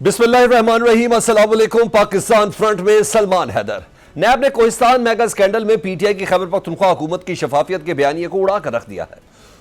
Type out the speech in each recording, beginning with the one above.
बिस्मिल्लाहिर्रहमानिर्रहीम। अस्सलाम वालेकुम। पाकिस्तान फ्रंट में सलमान हैदर। नैब ने कोहिस्तान मेगा स्कैंडल में पीटीआई की खैबर पख्तूनख्वा हुकूमत की शफाफियत के बयानिए को उड़ा कर रख दिया है।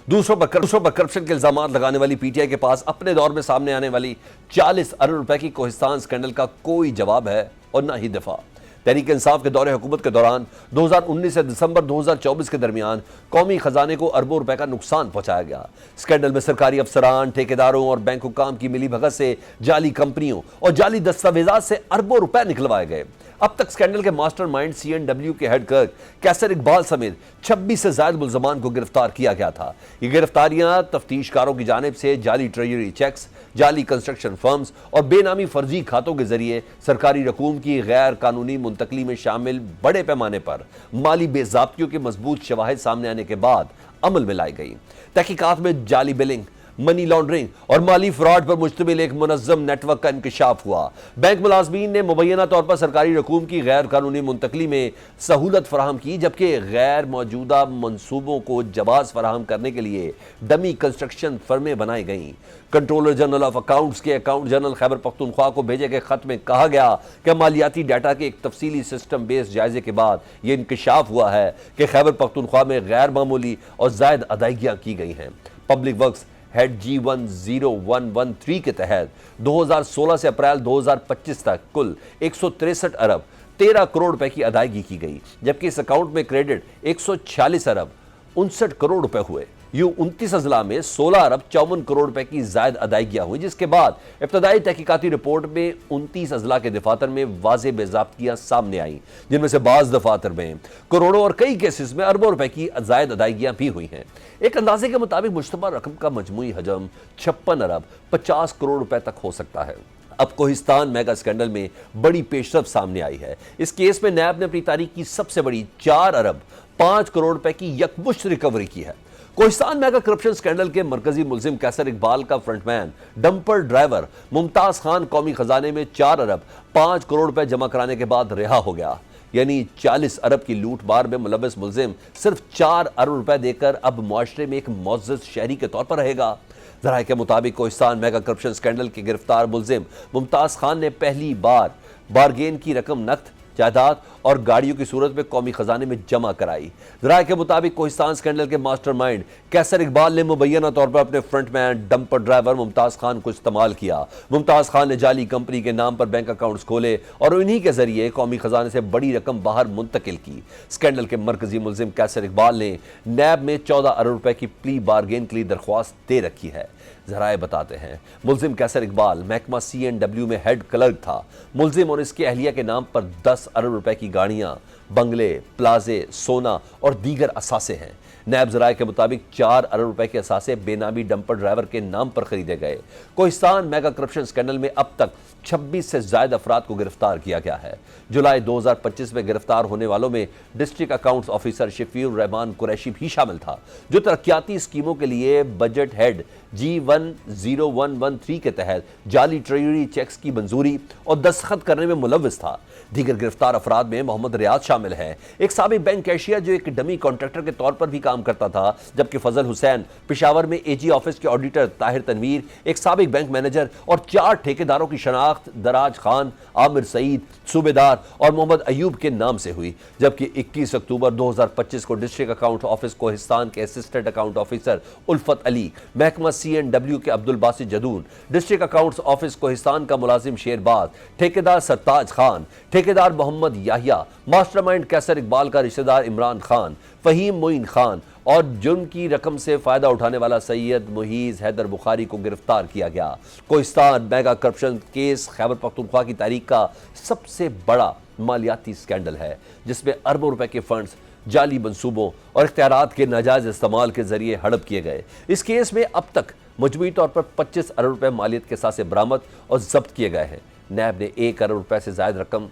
दूसरों पर करप्शन के इल्जाम लगाने वाली पीटीआई के पास अपने दौर में सामने आने वाली 40 अरब रुपए की कोहिस्तान स्कैंडल का कोई जवाब है और न ही दिफा। तहरीक इंसाफ के दौरे हुकूमत के दौरान 2019 से दिसंबर 2024 के दरमियान कौमी खजाने को अरबों रुपए का नुकसान पहुंचाया गया। स्कैंडल में सरकारी अफसरान, ठेकेदारों और बैंक हुक्काम की मिली भगत से जाली कंपनियों और जाली दस्तावेजात से अरबों रुपए निकलवाए गए। अब तक स्कैंडल के मास्टरमाइंड सीएनडब्ल्यू के हेड क्लर्क कैसर इकबाल समेत 26 से ज्यादा मुल्जमान को गिरफ्तार किया गया था। ये गिरफ्तारियां तफ्तीशकारों की जानिब से जाली ट्रेजरी चेक्स, जाली कंस्ट्रक्शन फर्म्स और बेनामी फर्जी खातों के जरिए सरकारी रकूम की गैर कानूनी मुंतकली में शामिल बड़े पैमाने पर माली बेज़ाब्तियों के मजबूत शवाहिद सामने आने के बाद अमल में लाई गई। तहकीकात में जाली बिलिंग, मनी लॉन्ड्रिंग और माली फ्रॉड पर मुश्तमिल एक मुनज़्ज़म नेटवर्क का इंकशाफ हुआ। बैंक मुलाजमीन ने मुबैना तौर पर सरकारी रकूम की गैर कानूनी मुंतकली में सहूलत फराहम की, जबकि गैर मौजूदा मनसूबों को जवाज़ फराहम करने के लिए डमी कंस्ट्रक्शन फर्में बनाई गईं। कंट्रोलर जनरल ऑफ अकाउंट्स के अकाउंट जनरल खैबर पख्तूनख्वा को भेजे गए खत में कहा गया कि मालियाती डाटा के एक तफसीली सिस्टम बेस्ड जायजे के बाद यह इंकशाफ हुआ है कि खैबर पख्तूनख्वा में गैर मामूली और जायद अदायगियाँ की गई हैं। पब्लिक वर्क्स हेड G10113 के तहत 2016 से अप्रैल 2025 तक कुल 163 अरब 13 करोड़ रुपए की अदायगी की गई, जबकि इस अकाउंट में क्रेडिट 146 अरब 59 करोड़ रुपए हुए। यूं 29 अजला में 16 अरब 54 करोड़ रुपए की जायद अदायगियां हुई, जिसके बाद इब्तदाई तहकीकाती रिपोर्ट में 29 अजला के दफातर में वाज़ेह बेज़ाब्तियां सामने आई, जिनमें से बाज़ दफातर में करोड़ों और कई केसेस में अरबों रुपए की जायद अदायगियां भी हुई हैं। एक अंदाजे के मुताबिक मुश्तबा रकम का मजमूई हजम 56 अरब 50 करोड़ रुपए तक हो सकता है। अब कोहिस्तान मेगा स्कैंडल में बड़ी पेशरफ सामने आई है। इस केस में नैब ने अपनी तारीख की सबसे बड़ी 4 अरब 5 करोड़ रुपए की यकमुश्त रिकवरी की है। कोहिस्तान मेगा करप्शन स्कैंडल के मरकजी मुल्जिम कैसर इकबाल का frontman dumper driver Mumtaz Khan कौमी खजाने में 4 अरब 5 करोड़ रुपए जमा कराने के बाद रिहा हो गया। यानी 40 अरब की लूट मार में मुलविस मुल्जिम सिर्फ 4 अरब रुपए देकर अब मुआशरे में एक मुअज़्ज़ज़ शहरी के तौर पर रहेगा। ज़राए के मुताबिक कोहिस्तान मेगा करप्शन स्कैंडल के गिरफ्तार मुल्जिम मुमताज खान ने पहली बार बारगेन की रकम नकद, जायदाद और गाड़ियों की सूरत में कौमी खजाने में जमा कराई। ज़राए के मुताबिक कोहिस्तान स्कैंडल के मास्टरमाइंड कैसर इकबाल ने मुबैना तौर पर अपने frontman dumper driver Mumtaz Khan को इस्तेमाल किया। मुमताज खान ने जाली कंपनी के नाम पर बैंक अकाउंट्स खोले और उन्हीं के जरिए कौमी खजाने से बड़ी रकम बाहर मुंतकिल की। स्कैंडल के मरकजी मुल्जिम कैसर इकबाल ने नैब में 14 अरब रुपए की प्ली बारगेन के लिए दरख्वास्त दे रखी है। ज़राए बताते हैं मुल्जिम कैसर इकबाल महकमा CNW में हेड क्लर्क था। मुल्जिम और इसके अहलिया के नाम पर 10 अरब रुपए की गाड़ियां, बंगले, प्लाजे, सोना और दीगर असासे हैं। नैब ज़राए के मुताबिक 4 अरब रुपए के असासे बेनामी डंपर ड्राइवर के नाम पर खरीदे गए। कोहिस्तान मेगा करप्शन स्कैंडल में अब तक 26 से ज्यादा अफराद को गिरफ्तार किया गया है। जुलाई 2025 में गिरफ्तार होने वालों में district accounts officer Shafiur Rahman Qureshi भी शामिल था, जो तरक्याती स्कीमों के लिए बजट हेड G10113 के तहत जाली ट्रेजरी चेक्स की मंजूरी और दस्तखत करने में मुलव्विस था। दीगर गिरफ्तार अफराद में मोहम्मद रियाज शामिल है, एक साबिक बैंक कैशियर जो एक डमी कॉन्ट्रैक्टर के तौर पर भी काम करता था, जबकि फजल हुसैन पेशावर में AG ऑफिस के ऑडिटर, ताहिर तनवीर एक साबिक बैंक मैनेजर और 4 ठेकेदारों की शनाख्त दराज खान, आमिर सईद, सूबेदार और मोहम्मद अयूब के नाम से हुई। जबकि 21 अक्टूबर 2025 को डिस्ट्रिक्ट अकाउंट ऑफिस कोहिस्तान के असिस्टेंट अकाउंट ऑफिसर उल्फत अली, महकमा CNW के Abdul Basit Jadoon, district accounts office Kohistan का मुलाजिम शेरबाज, ठेकेदार सरताज खान, ठेकेदार मोहम्मद याहिया, मास्टरमाइंड कैसर इकबाल का रिश्तेदार इमरान खान, फहीम मोइन खान और जुर्म की रकम से फायदा उठाने वाला सैयद मुहीज़ हैदर बुखारी को गिरफ्तार किया गया। Kohistan mega corruption case Khyber Pakhtunkhwa की तारीख का सबसे बड़ा मालियाती स्कैंडल है, जिसमें अरबों रुपए के फंड्स जाली मंसूबों और इख्तियारात के नाजायज इस्तेमाल के जरिए हड़प किए गए। इस केस में अब तक मजमूई तौर पर 25 अरब रुपए मालियत के साथ बरामद और जब्त किए गए हैं। नैब ने 1 अरब रुपए से ज्यादा रकम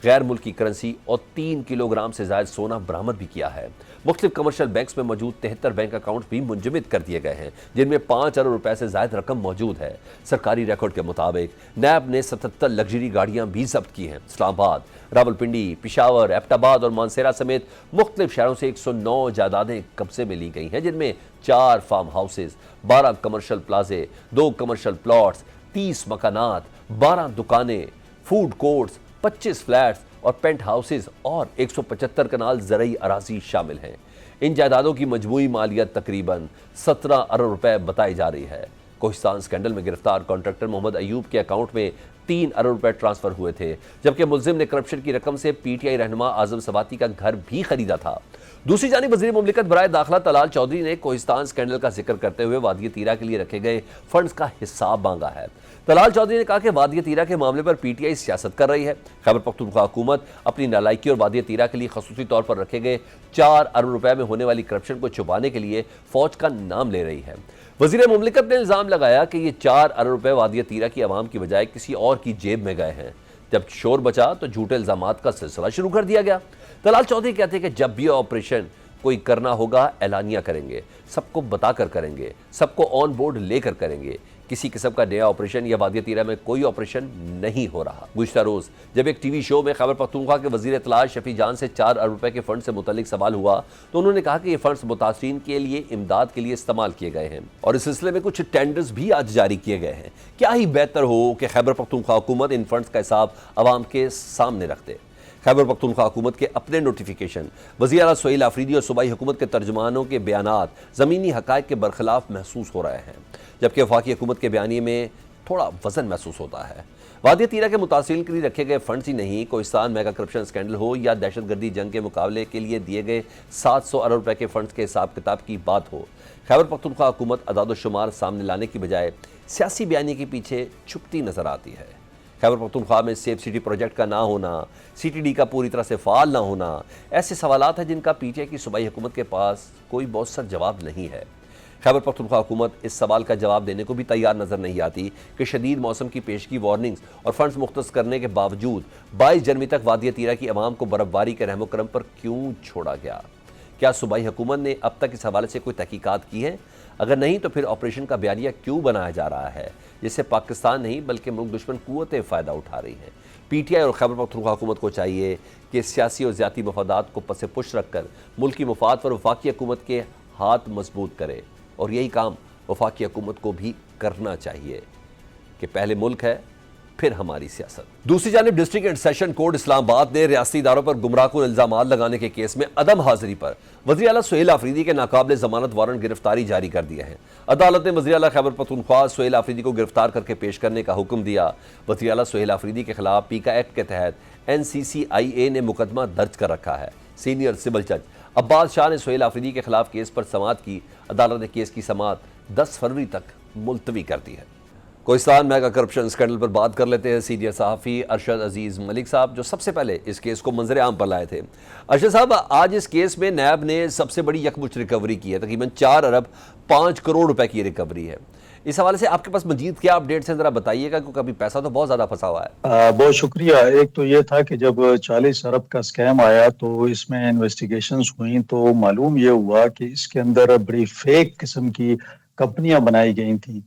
गैर मुल्की करेंसी और 3 किलोग्राम से ज्यादा सोना बरामद भी किया है। मुख्तलिफ कमर्शियल बैंक्स में मौजूद 73 बैंक अकाउंट भी मुंजमद कर दिए गए हैं, जिनमें 5 अरब रुपए से ज्यादा रकम मौजूद है। सरकारी रिकॉर्ड के मुताबिक नैब ने 77 लग्जरी गाड़ियां भी जब्त की हैं। इस्लामाबाद, रावलपिंडी, पिशावर, एबटाबाद और मानसेरा समेत मुख्तलिफ शहरों से 109 जायदादें कब्जे में ली गई हैं, जिनमें 4 फार्म हाउसेज, 12 कमर्शियल प्लाजे, 2 कमर्शियल प्लॉट्स, 30 मकानात, 12 दुकानें, फूड कोर्ट्स, 25 फ्लैट्स और पेंट हाउसेज और 175 कनाल ज़रई अराजी शामिल हैं। इन जायदादों की मजमूई मालियत तकरीबन 17 अरब रुपए बताई जा रही है। कोहिस्तान स्कैंडल में गिरफ्तार कॉन्ट्रैक्टर मोहम्मद अयूब के अकाउंट में 3 अरब रुपए ट्रांसफर हुए थे, जबकि मुलजिम ने करप्शन की रकम से पीटीआई रहनुमा आजम सवाती का घर भी खरीदा था। दूसरी जानिब वज़ीर मुमलिकत बराए दाखिला तलाल चौधरी ने कोहिस्तान स्कैंडल का जिक्र करते हुए वादिय तीरा के लिए रखे गए फंड्स का हिसाब मांगा है। तलाल चौधरी ने कहा कि वादिय तीरा के मामले पर पीटीआई सियासत कर रही है। खैबर पख्तूनख्वा हुकूमत अपनी नालायकी और वादिय तीरा के लिए खसूसी तौर पर रखे गए 4 अरब रुपए में होने वाली करप्शन को छुपाने के लिए फौज का नाम ले रही है। वज़ीर मुमलिकत ने इल्ज़ाम लगाया कि ये 4 अरब रुपए वादिय तीरा की आवाम की बजाय किसी और की जेब में गए हैं। जब शोर बचा तो झूठे इल्ज़ामात का सिलसिला शुरू कर दिया गया। तलाल चौधरी कहते हैं कि जब भी ऑपरेशन कोई करना होगा एलानिया करेंगे, सबको बताकर करेंगे, सबको ऑन बोर्ड लेकर करेंगे। किसी किस्म का नया ऑपरेशन या वादिय तीरा में कोई ऑपरेशन नहीं हो रहा। गुज़िश्ता रोज़ जब एक टीवी शो में खैबर पख्तूनख्वा के वज़ीर इत्तलात शफी जान से 4 अरब रुपए के फंड से मुतल्लिक सवाल हुआ तो उन्होंने कहा कि ये फंड्स मुतासरीन के लिए इमदाद के लिए इस्तेमाल किए गए हैं और इस सिलसिले में कुछ टेंडर्स भी आज जारी किए गए हैं। क्या ही बेहतर हो कि खैबर पख्तूनख्वा हुकूमत इन फंड्स का हिसाब आवाम के सामने रख दे। खैबर पख्तूनख्वा हुकूमत के अपने नोटिफिकेशन, वज़ीर आला सुहेल आफरीदी और सूबाई हुकूमत के तर्जुमानों के बयानात ज़मीनी हक़ाइक़ के बरखिलाफ महसूस हो रहे हैं, जबकि वफाकी हुकूमत के बयानिए में थोड़ा वज़न महसूस होता है। वादिय तीरा के मुतासिरीन के लिए रखे गए फंड्स ही नहीं, कोहिस्तान मेगा करप्शन स्कैंडल हो या दहशतगर्दी जंग के मुकाबले के लिए दिए गए 700 अरब रुपए के फंड्स के हिसाब किताब की बात हो, खैबर पख्तूनख्वा हुकूमत अदाद-ओ-शुमार सामने लाने की बजाय सियासी बयानी के पीछे छुपती नजर आती है। खैबर पख्तूनख्वा में सेफ सिटी प्रोजेक्ट का ना होना, सीटीडी का पूरी तरह से फ़ाल ना होना, ऐसे सवालात हैं जिनका पीटीआई की सूबाई हुकूमत के पास कोई मौसर जवाब नहीं है। खैबर पख्तूनख्वा हुकूमत इस सवाल का जवाब देने को भी तैयार नज़र नहीं आती कि शदीद मौसम की पेशगी वार्निंग्स और फंड्स मुख्तस करने के बावजूद 22 जनवरी तक वादिय तीरा की आवाम को बर्फबारी के रहमो करम पर क्यों छोड़ा गया। क्या सूबाई हुकूमत ने अब तक इस हवाले से कोई तहकीकात की है? अगर नहीं तो फिर ऑपरेशन का बयानिया क्यों बनाया जा रहा है, जिससे पाकिस्तान नहीं बल्कि मुल्क दुश्मन कुव्वतें फ़ायदा उठा रही हैं। पीटीआई और खैबर पख्तूनख्वा हुकूमत को चाहिए कि सियासी और ज़ाती मफादात को पसे पुश रख कर मुल्की मफाद पर वफाकी हुकूमत के हाथ मजबूत करे, और यही काम वफाकी हुकूमत को भी करना चाहिए कि पहले मुल्क है फिर हमारी सियासत। दूसरी जानिब district and session court Islamabad ने रियासती इदारों पर गुमराहकुन इल्जामात लगाने के केस में अदम हाजिरी पर वज़ीर आला सुहेल आफरीदी के नाकाबिले ज़मानत वारंट गिरफ्तारी जारी कर दिया है। अदालत ने वज़ीर आला खैबर पख्तूनख्वा सुहेल आफरीदी को गिरफ्तार करके पेश करने का हुक्म दिया। वज़ीर आला सुहेल आफरीदी के खिलाफ पीका एक्ट के तहत NCCIA ने मुकदमा दर्ज कर रखा है। सीनियर सिविल जज अब्बास शाह ने सुहेल आफरीदी के खिलाफ केस पर समाअत की। अदालत ने केस की समाअत 10 फरवरी तक मुलतवी कर दी है। कोहिस्तान मेगा करप्शन स्कैंडल पर बात कर लेते हैं सीनियर सहाफ़ी अरशद अजीज़ मलिक साहब, जो सबसे पहले इस केस को मंजर आम पर लाए थे। अरशद साहब, आज इस केस में नैब ने सबसे बड़ी यकमुश्त रिकवरी की है, तकरीबन 4 अरब 5 करोड़ रुपए की रिकवरी है। इस हवाले से आपके पास मजीद क्या अपडेट्स हैं, ज़रा बताइएगा, क्योंकि अभी पैसा तो बहुत ज़्यादा फंसा हुआ है। बहुत शुक्रिया। एक तो ये था कि जब 40 अरब का स्कैम आया तो इसमें इन्वेस्टिगेशंस हुई तो मालूम ये हुआ कि इसके अंदर बड़ी फेक किस्म की कंपनियां बनाई गई थी।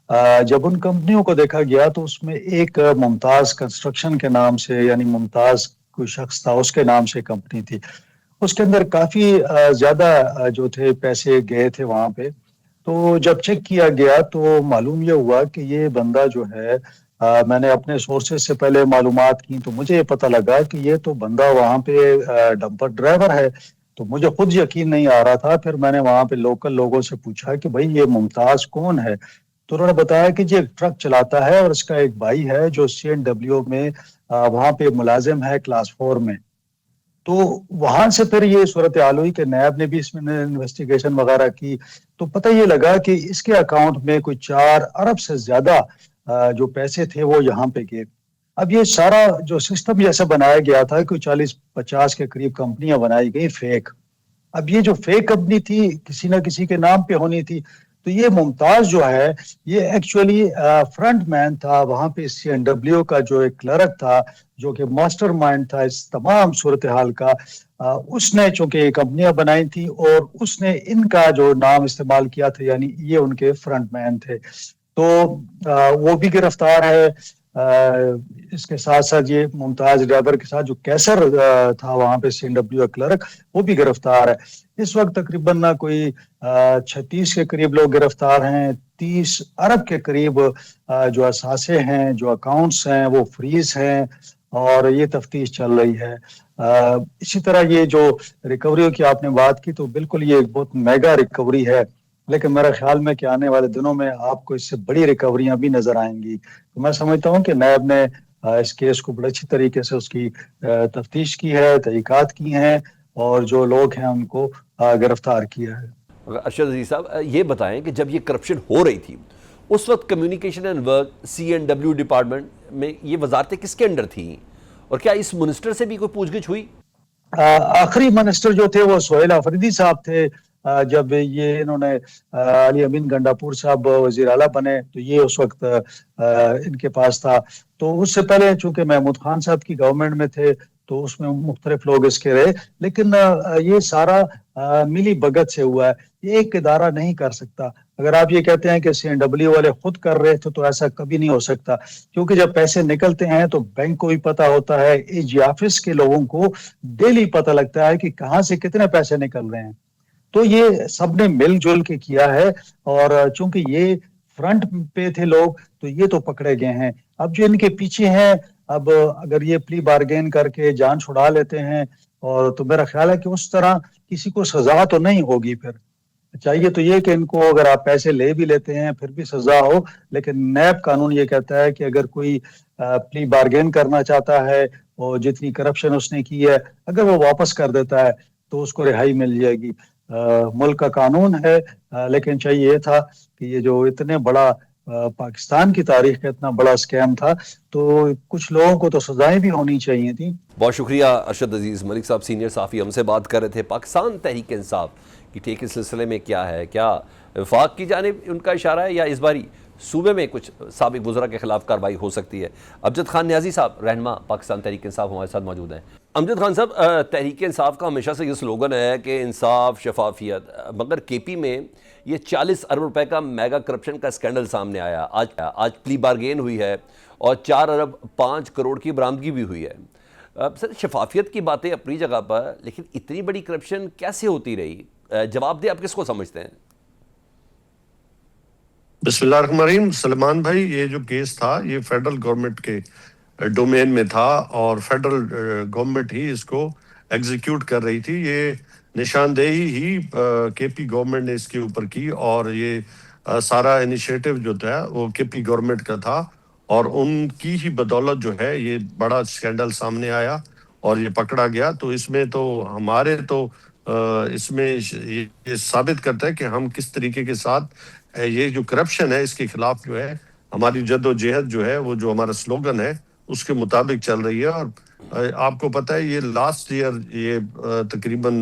जब उन कंपनियों को देखा गया तो उसमें एक मुमताज कंस्ट्रक्शन के नाम से, यानी मुमताज कोई शख्स था, उसके नाम से कंपनी थी। उसके अंदर काफी ज्यादा जो थे पैसे गए थे वहां पे। तो जब चेक किया गया तो मालूम ये हुआ कि ये बंदा जो है, मैंने अपने सोर्सेज से पहले मालूमात की तो मुझे ये पता लगा कि ये तो बंदा वहां पे डंपर ड्राइवर है। तो मुझे खुद यकीन नहीं आ रहा था। फिर मैंने वहां पे लोकल लोगों से पूछा कि भाई ये मुमताज कौन है, तो उन्होंने बताया कि ये ट्रक चलाता है और इसका एक भाई है जो CNW में वहां पे मुलाजिम है क्लास 4 में। तो वहां से फिर ये सूरत हाल हुई कि नैब ने भी इसमें इन्वेस्टिगेशन वगैरह की तो पता ये लगा कि इसके अकाउंट में कोई 4 अरब से ज्यादा जो पैसे थे वो यहाँ पे गए। अब ये सारा जो सिस्टम जैसा बनाया गया था कि 40-50 के करीब कंपनियां बनाई गई फेक। अब ये जो फेक कंपनी थी किसी ना किसी के नाम पे होनी थी। तो ये मुमताज जो है ये एक्चुअली फ्रंट मैन था वहां पे। CNW का जो एक क्लर्क था जो कि मास्टरमाइंड था इस तमाम सूरत हाल का, उसने चूंकि कंपनियां बनाई थी और उसने इनका जो नाम इस्तेमाल किया था, यानी ये उनके फ्रंट मैन थे। तो वो भी गिरफ्तार है। इसके साथ साथ ये मुमताज ड्राइवर के साथ जो कैसर था वहां पे CNW क्लर्क, वो भी गिरफ्तार है। इस वक्त तकरीबन ना कोई 36 के करीब लोग गिरफ्तार हैं। 30 अरब के करीब जो असासे हैं, जो अकाउंट्स हैं, वो फ्रीज हैं और ये तफ्तीश चल रही है। इसी तरह ये जो रिकवरी की आपने बात की, तो बिल्कुल ये एक बहुत मेगा रिकवरी है, लेकिन मेरा ख्याल में कि आने वाले दिनों में आपको इससे बड़ी रिकवरियां भी नजर आएंगी। तो मैं समझता हूँ कि नैब ने इस केस को बड़े अच्छी तरीके से उसकी तफ्तीश की है, तहकीकात की हैं और जो लोग हैं उनको गिरफ्तार किया है। अरशद अजीज साहब, ये बताएं कि जब ये करप्शन हो रही थी उस वक्त communication and work CNW department में ये वजारतें किसके अंडर थी, और क्या इस मिनिस्टर से भी कोई पूछगिछ हुई? आखिरी मिनिस्टर जो थे वो सोहेल अफरीदी साहब थे। जब ये इन्होंने अली अमीन गंडापुर साहब वजीर आला बने तो ये उस वक्त इनके पास था। तो उससे पहले चूंकि महमूद खान साहब की गवर्नमेंट में थे तो उसमें मुख्तलिफ लोग इसके रहे, लेकिन ये सारा मिली भगत से हुआ है, ये एक इदारा नहीं कर सकता। अगर आप ये कहते हैं कि CNW वाले खुद कर रहे थे तो ऐसा कभी नहीं हो सकता, क्योंकि जब पैसे निकलते हैं तो बैंक को भी पता होता है, एजी ऑफिस के लोगों को डेली पता लगता है कि कहाँ से कितने पैसे निकल रहे हैं। तो ये सबने मिलजुल के किया है और चूंकि ये फ्रंट पे थे लोग तो ये तो पकड़े गए हैं। अब जो इनके पीछे हैं, अब अगर ये प्ली बार्गेन करके जान छुड़ा लेते हैं और तो मेरा ख्याल है कि उस तरह किसी को सजा तो नहीं होगी। फिर चाहिए तो ये कि इनको अगर आप पैसे ले भी लेते हैं फिर भी सजा हो, लेकिन नैब कानून ये कहता है कि अगर कोई प्ली बार्गेन करना चाहता है और जितनी करप्शन उसने की है अगर वो वापस कर देता है तो उसको रिहाई मिल जाएगी। मुल्क का कानून है, लेकिन चाहिए ये था कि ये जो इतने बड़ा पाकिस्तान की तारीख का इतना बड़ा स्कैम था तो कुछ लोगों को तो सजाएं भी होनी चाहिए थी। बहुत शुक्रिया अरशद अजीज। मलिक साहब सीनियर साफ़ी हमसे बात कर रहे थे। पाकिस्तान तहरीक इंसाफ की टेक इस सिलसिले में क्या है, क्या वफाक की जानिब उनका इशारा है या इस बारी सूबे में कुछ साबिक वज़रा के खिलाफ कार्रवाई हो सकती है? अमजद खान न्याजी साहब रहनुमा पाकिस्तान तहरीक इंसाफ हमारे साथ मौजूद हैं। अमजद खान साहब, तहरीक इंसाफ का हमेशा से ये स्लोगन है कि इंसाफ शफाफियत, मगर KP में ये 40 अरब रुपए का मेगा करप्शन का स्कैंडल सामने आया। आज प्ली बार्गेन हुई है और 4 अरब 5 करोड़ की बरामदगी भी हुई है। सर, शफाफियत की बातें अपनी जगह पर, लेकिन इतनी बड़ी करप्शन कैसे होती रही? जवाब दे, आप किसको समझते हैं? बिस्मिल्लाहिर्रहमानिर्रहीम। सलमान भाई, ये जो केस था ये फेडरल गवर्नमेंट के डोमेन में था और फेडरल गवर्नमेंट ही इसको एग्जीक्यूट कर रही थी। ये निशानदेही ही KP गवर्नमेंट ने इसके ऊपर की और ये सारा इनिशिएटिव जो था वो KP गवर्नमेंट का था और उनकी ही बदौलत जो है ये बड़ा स्कैंडल सामने आया और ये पकड़ा गया। तो इसमें तो हमारे तो इसमें ये साबित करता है कि हम किस तरीके के साथ ये जो करप्शन है इसके खिलाफ जो है हमारी जद्दोजहद जो है वो जो हमारा स्लोगन है उसके मुताबिक चल रही है। और आपको पता है ये लास्ट ईयर ये तकरीबन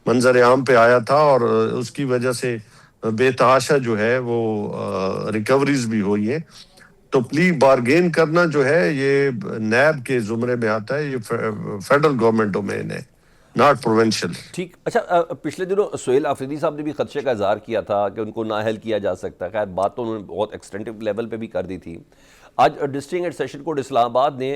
मंजर आम पे आया था और उसकी वजह से बेतहाशा जो है वो रिकवरीज भी हुई है। तो प्ली बार्गेन करना जो है ये नैब के जुमरे में आता है, ये फेडरल गवर्नमेंट डोमेन है, नॉट प्रोविंशियल। ठीक। अच्छा, पिछले दिनों सोहेल अफरीदी साहब ने भी खदशे का इजहार किया था कि उनको नाअहल किया जा सकता है। खैर, बात तो उन्होंने बहुत एक्सटेंसिव लेवल पे भी कर दी थी। आज district and session court Islamabad ने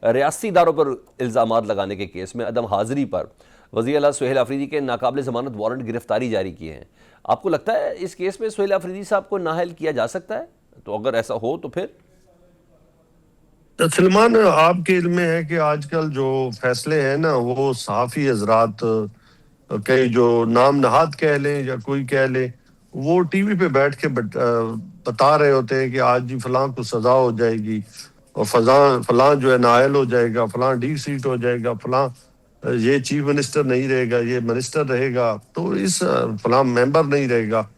रियासती इदारों पर इल्ज़ामात लगाने के केस में अदम हाजिरी पर वज़ीर आला सोहेल अफरीदी के नाकाबिल ज़मानत वारंट गिरफ्तारी जारी किए हैं। आपको लगता है इस केस में सोहेल अफरीदी साहब को नाअहल किया जा सकता है? तो अगर ऐसा हो तो फिर सलमान, आपके इल्म में है कि आजकल जो फैसले हैं ना वो सहाफ़ी हजरात कई जो नाम नहाद कह लें या कोई कह ले, वो टीवी पे बैठ के बता रहे होते हैं कि आज जी फलां को सजा हो जाएगी और फलां जो है नाअहल हो जाएगा, फलां डी सीट हो जाएगा, फलां ये चीफ मिनिस्टर नहीं रहेगा, ये मिनिस्टर रहेगा, तो इस फलां मेंबर नहीं रहेगा।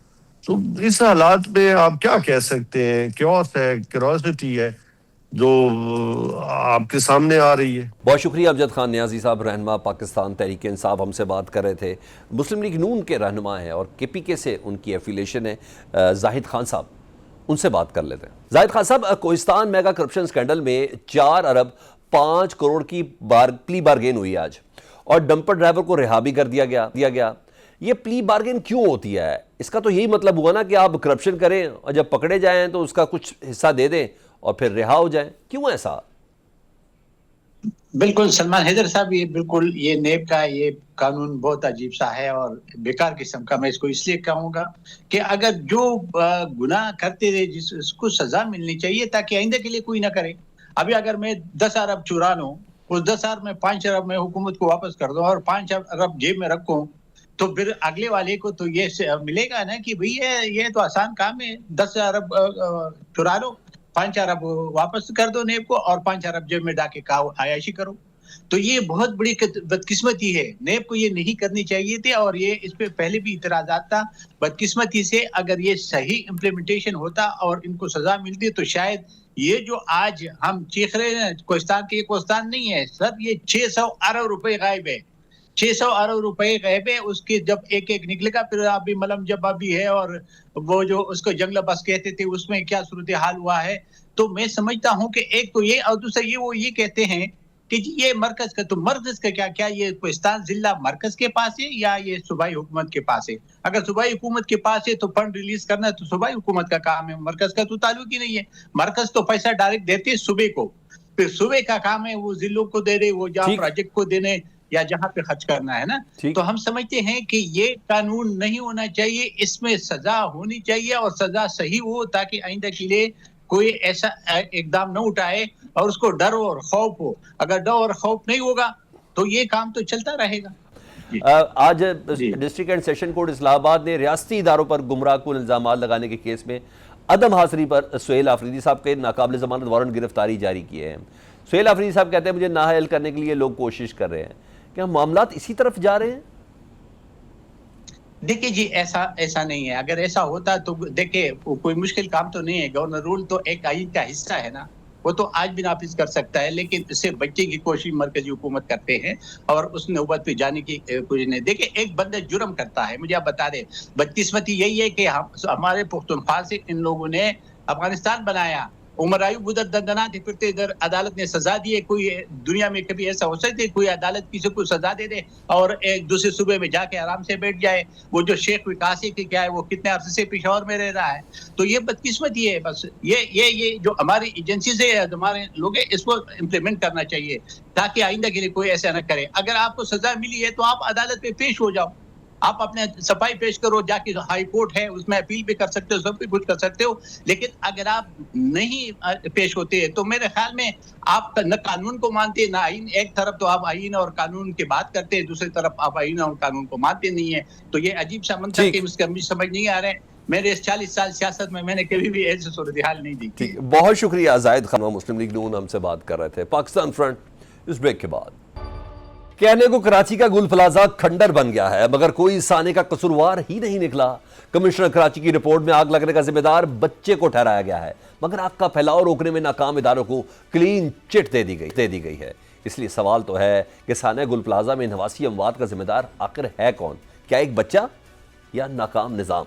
तो इस हालात में आप क्या कह सकते हैं? क्यूरियोसिटी है जो आपके सामने आ रही है। बहुत शुक्रिया अमजद खान न्याजी साहब, रहनुमा पाकिस्तान तहरीक इंसाफ, हमसे बात कर रहे थे। मुस्लिम लीग नून के रहनुमा हैं और KPK से उनकी एफिलेशन है। जाहिद खान साहब, उनसे बात कर लेते हैं। जाहिद खान साहब, कोहिस्तान मेगा करप्शन स्कैंडल में 4 अरब 5 करोड़ की प्ली बार्गेन हुई आज और डंपर ड्राइवर को रिहा भी कर दिया गया। ये प्ली बार्गेन क्यों होती है? इसका तो यही मतलब हुआ ना कि आप करप्शन करें और जब पकड़े जाएं तो उसका कुछ हिस्सा दे दें और फिर रिहा हो जाए। क्यों ऐसा? बिल्कुल सलमान हैदर साहब, ये बिल्कुल ये नेब का ये कानून बहुत अजीब सा है और बेकार किस्म का। मैं इसको इसलिए कहूंगा कि अगर जो गुनाह करते रहे जिसको सजा मिलनी चाहिए ताकि आइंदा के लिए कोई ना करे। अभी अगर मैं 10 अरब चुरा लूं, उस 10 अरब में 5 अरब मैं हुकूमत को वापस कर दूं और 5 अरब जेब में रखूं, तो फिर अगले वाले को तो ये मिलेगा ना कि भाई ये तो आसान काम है, 10 अरब चुरा लो, 5 अरब वापस कर दो नेब को और 5 अरब जेब में डाके आयाशी करो। तो ये बहुत बड़ी बदकिस्मती है, नेब को ये नहीं करनी चाहिए थी और ये इस पे पहले भी इतराजात था। बदकिस्मती से अगर ये सही इम्प्लीमेंटेशन होता और इनको सजा मिलती तो शायद ये जो आज हम चीख रहे हैं कोहिस्तान के, ये कोहिस्तान नहीं है सर, ये 600 अरब रुपए गायब है, 600 अरब रुपए गायब है। उसके जब एक एक निकलेगा फिर अभी मलम जब अभी है और वो जो उसको जंगला बस कहते थे उसमें क्या सूरत हाल हुआ है। तो मैं समझता हूं कि एक तो ये और दूसरा ये वो ये कहते हैं कि ये मरकज का, तो मरकज का क्या ये कोहिस्तान जिला मरकज के पास है या ये सूबाई हुकूमत के पास है? अगर सूबाई हुकूमत के पास है तो फंड रिलीज करना तो सूबाई हुकूमत का काम है, मरकज का तो ताल्लुक ही नहीं है। मरकज तो पैसा डायरेक्ट देते है सूबे को, फिर सूबे का काम है वो जिलों को दे रहे, वो जहाँ प्रोजेक्ट को देने या जहाँ पे खर्च करना है ना। तो हम समझते हैं कि ये कानून नहीं होना चाहिए, इसमें सजा होनी चाहिए और सजा सही हो ताकि आइंदा के लिए कोई ऐसा इकदाम न उठाए और उसको डर और खौफ हो। अगर डर और खौफ नहीं होगा तो ये काम तो चलता रहेगा। आज district and session court Islamabad ने रियासती इदारों पर गुमराह कुन इल्जामात लगाने के केस में अदम हाजिरी पर सुहेल आफरीदी साहब के नाकाबिल जमानत वारंट गिरफ्तारी जारी किए हैं। सुहेल आफरीदी साहब कहते हैं मुझे नाअहल करने के लिए लोग कोशिश कर रहे हैं। क्या मामलात इसी तरफ जा रहे हैं? देखिए जी, ऐसा नहीं है। अगर ऐसा होता तो देखिए कोई मुश्किल काम तो नहीं है। गवर्नर रूल तो एक आइन का हिस्सा है ना, वो तो आज भी नाफिज कर सकता है, लेकिन इससे बच्चे की कोशिश मरकजी हुकूमत करते हैं और उस नौबत पे जाने की कोशिश नहीं। देखिए एक बंदा जुर्म करता है, मुझे आप बता दें, बदकिस्मती यही है कि हमारे पुख्तनख्वा से इन लोगों ने अफगानिस्तान बनाया। उमर अयूब उधर दंदनाते फिरते, इधर अदालत ने सजा दी है। कोई दुनिया में कभी ऐसा हो सकता है कोई अदालत किसी को सजा दे दे और एक दूसरे सूबे में जाके आराम से बैठ जाए? वो जो शेख विकासी की क्या है, वो कितने अरसे से पेशावर में रह रहा है। तो ये बदकिस्मती है। बस ये जो हमारी एजेंसी से हमारे लोग हैं इसको इम्प्लीमेंट करना चाहिए ताकि आइंदा के लिए कोई ऐसा न करे। अगर आपको सजा मिली है तो आप अदालत पे पेश हो जाओ, आप अपने सफाई पेश करो, जाके हाई कोर्ट है उसमें अपील भी कर सकते हो, सब कुछ कर सकते हो। लेकिन अगर आप नहीं पेश होते तो मेरे ख्याल में आप न कानून को मानते ना आइन। एक तरफ तो आप आइन और कानून की बात करते हैं, दूसरी तरफ आप आइन और कानून को मानते नहीं है। तो ये अजीब सा मंतक है, उसका मुझे समझ नहीं आ रहा है। मेरे इस 40 साल सियासत में मैंने कभी भी ऐसी सूरत हाल नहीं देखी। बहुत शुक्रिया। जाहिद खान मुस्लिम लीग नून हमसे बात कर रहे थे। पाकिस्तान फ्रंट इस ब्रेक के बाद। कहने को कराची का गुल प्लाजा खंडर बन गया है मगर कोई इस आने का कसूरवार ही नहीं निकला। कमिश्नर कराची की रिपोर्ट में आग लगने का जिम्मेदार बच्चे को ठहराया गया है मगर आग का फैलाव रोकने में नाकाम इदारों को क्लीन चिट दे दी गई है। इसलिए सवाल तो है कि साने गुल प्लाजा में नवासी अमवात का जिम्मेदार आखिर है कौन? क्या एक बच्चा या नाकाम निजाम?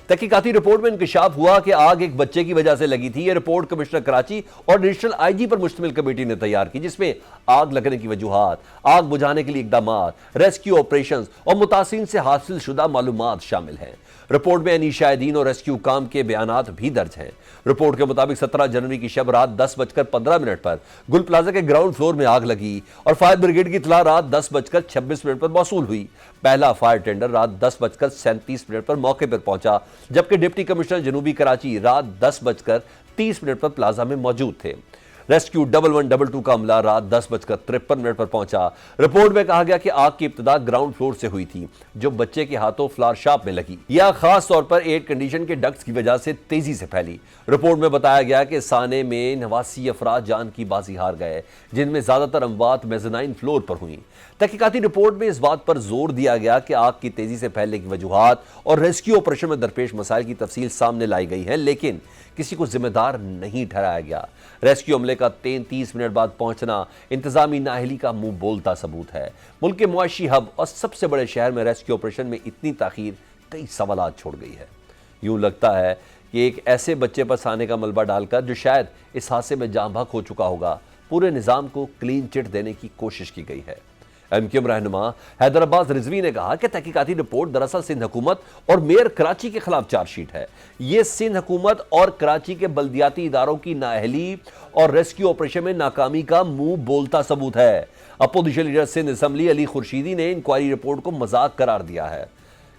तहकीकाती रिपोर्ट में इंकशाफ हुआ कि आग एक बच्चे की वजह से लगी थी। यह रिपोर्ट कमिश्नर कराची और एडिशनल आईजी पर मुश्तमिल कमेटी ने तैयार की जिसमें आग लगने की वजूहात, आग बुझाने के लिए इकदामात, रेस्क्यू ऑपरेशंस और मुतासिरीन से हासिल शुदा मालूमात शामिल हैं। रिपोर्ट में एनी शाहिदीन और रेस्क्यू काम के बयानात भी दर्ज हैं। रिपोर्ट के मुताबिक 17 जनवरी की शब रात 10:15 पर गुल प्लाजा के ग्राउंड फ्लोर में आग लगी और फायर ब्रिगेड की इतला रात 10:26 पर मौसूल हुई। पहला फायर टेंडर रात 10:37 पर मौके पर पहुंचा जबकि डिप्टी कमिश्नर जनूबी कराची रात 10:30 पर प्लाजा में मौजूद थे। रेस्क्यू 1122 का अमला रात 10:53 पर पहुंचा। रिपोर्ट में कहा गया कि आग की इब्तिदा ग्राउंड फ्लोर से हुई थी जो बच्चे के हाथों फ्लावर शॉप में लगी। यह खास तौर पर एयर कंडीशन के डक्ट्स की वजह से तेजी से फैली। रिपोर्ट में बताया गया कि साने में 89 अफराद जान की बाजी हार गए जिनमें ज्यादातर अमवात मेज़नाइन फ्लोर पर हुई। तहकीकाती रिपोर्ट में इस बात पर जोर दिया गया कि आग की तेजी से फैलने की वजूहात और रेस्क्यू ऑपरेशन में दरपेश मसाइल की तफसील सामने लाई गई है लेकिन किसी को जिम्मेदार नहीं ठहराया गया। रेस्क्यू अमले का 33 मिनट बाद पहुंचना इंतजामी नाअहली का मुंह बोलता सबूत है। मुल्क के मुआशी हब और सबसे बड़े शहर में रेस्क्यू ऑपरेशन में इतनी ताखीर कई सवालात छोड़ गई है। यूं लगता है कि एक ऐसे बच्चे पर साने का मलबा डालकर जो शायद इस हादसे में जाँ बहक हो चुका होगा पूरे निज़ाम को क्लीन चिट देने की कोशिश की गई है। MQM رہنما حیدر عباس رضوی نے کہا کہ تحقیقاتی رپورٹ دراصل سندھ حکومت اور میئر کراچی کے خلاف چارج شیٹ ہے. یہ سندھ حکومت اور کراچی کے بلدیاتی اداروں کی نااہلی اور ریسکیو آپریشن میں ناکامی کا منہ بولتا ثبوت ہے. اپوزیشن لیڈر سندھ اسمبلی علی خورشیدی نے انکوائری رپورٹ کو مذاق قرار دیا ہے.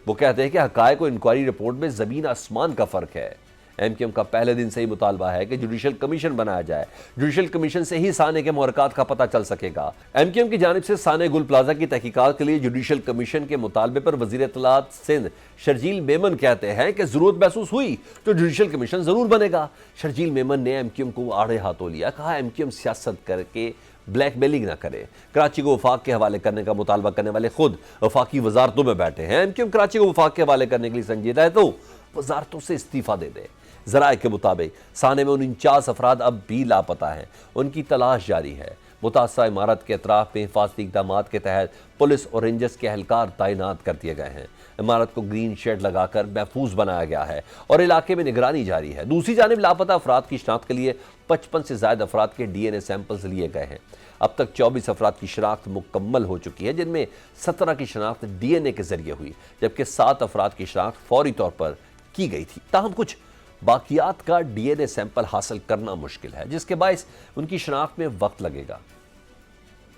وہ کہتے ہیں کہ حقائق و انکوائری رپورٹ میں زمین آسمان کا فرق ہے. MQM کا پہلے دن سے ہی مطالبہ ہے کہ جوڈیشل کمیشن بنایا جائے. جوڈیشل کمیشن سے ہی سانے کے محرکات کا پتہ چل سکے گا. MQM کی جانب سے سانے گل پلازا کی تحقیقات کے لیے جوڈیشل کمیشن کے مطالبے پر وزیر اطلاعات سندھ شرجیل میمن کہتے ہیں کہ ضرورت محسوس ہوئی تو جوڈیشل کمیشن ضرور بنے گا. شرجیل میمن نے MQM کو آڑے ہاتھوں لیا. کہا MQM سیاست کر کے بلیک میلنگ نہ کرے. کراچی کو وفاق کے حوالے کرنے کا مطالبہ کرنے والے خود وفاقی وزارتوں میں بیٹھے ہیں. MQM کراچی کو وفاق کے حوالے کرنے کے لیے سنجیدہ ہے تو وزارتوں سے استعفیٰ دے دے. ذرائع کے مطابق سانے میں 49 افراد اب بھی لاپتہ ہیں. ان کی تلاش جاری ہے. متاثرہ عمارت کے اطراف میں حفاظتی اقدامات کے تحت پولیس اور رینجرز کے اہلکار تعینات کر دیے گئے ہیں. عمارت کو گرین شیڈ لگا کر محفوظ بنایا گیا ہے اور علاقے میں نگرانی جاری ہے. دوسری جانب لاپتہ افراد کی شناخت کے لیے 55 سے زائد افراد کے DNA سیمپلز لیے گئے ہیں. اب تک 24 افراد کی شناخت مکمل ہو چکی ہے، جن میں 17 کی شناخت DNA کے ذریعے ہوئی، جبکہ 7 افراد کی شناخت فوری طور پر کی گئی تھی. تاہم کچھ باقیات کا DNA سیمپل حاصل کرنا مشکل ہے، جس کے باعث ان کی شناخت میں وقت لگے گا.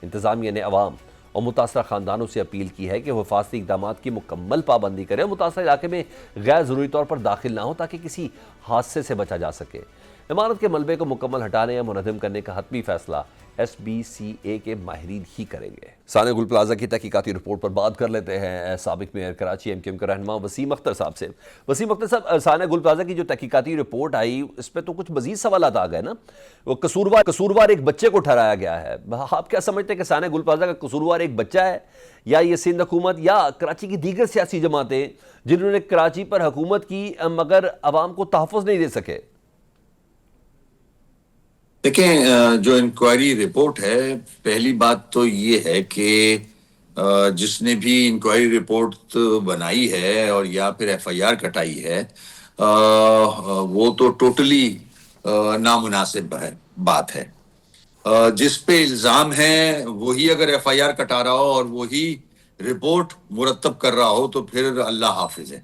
انتظامیہ نے عوام اور متاثرہ خاندانوں سے اپیل کی ہے کہ وہ حفاظتی اقدامات کی مکمل پابندی کریں اور متاثرہ علاقے میں غیر ضروری طور پر داخل نہ ہو تاکہ کسی حادثے سے بچا جا سکے. عمارت کے ملبے کو مکمل ہٹانے یا منہدم کرنے کا حتمی فیصلہ SBCA کے ماہرین ہی کریں گے. سانے گل پلازا کی تحقیقاتی رپورٹ پر بات کر لیتے ہیں سابق میئر کراچی MQM کے رہنما وسیم اختر صاحب سے. وسیم اختر صاحب، سانے گل پلازا کی جو تحقیقاتی رپورٹ آئی اس پہ تو کچھ مزید سوالات آ گئے نا. وہ قصوروار ایک بچے کو ٹھہرایا گیا ہے. آپ کیا سمجھتے ہیں کہ سانے گل پلازا کا قصوروار ایک بچہ ہے، یا یہ سندھ حکومت یا کراچی کی دیگر سیاسی جماعتیں جنہوں نے کراچی پر حکومت کی مگر عوام کو تحفظ نہیں دے سکے؟ دیکھیں، جو انکوائری رپورٹ ہے، پہلی بات تو یہ ہے کہ جس نے بھی انکوائری رپورٹ بنائی ہے اور یا پھر FIR کٹائی ہے، وہ تو ٹوٹلی نامناسب بات ہے. جس پہ الزام ہے وہی اگر FIR کٹا رہا ہو اور وہی رپورٹ مرتب کر رہا ہو تو پھر اللہ حافظ ہے.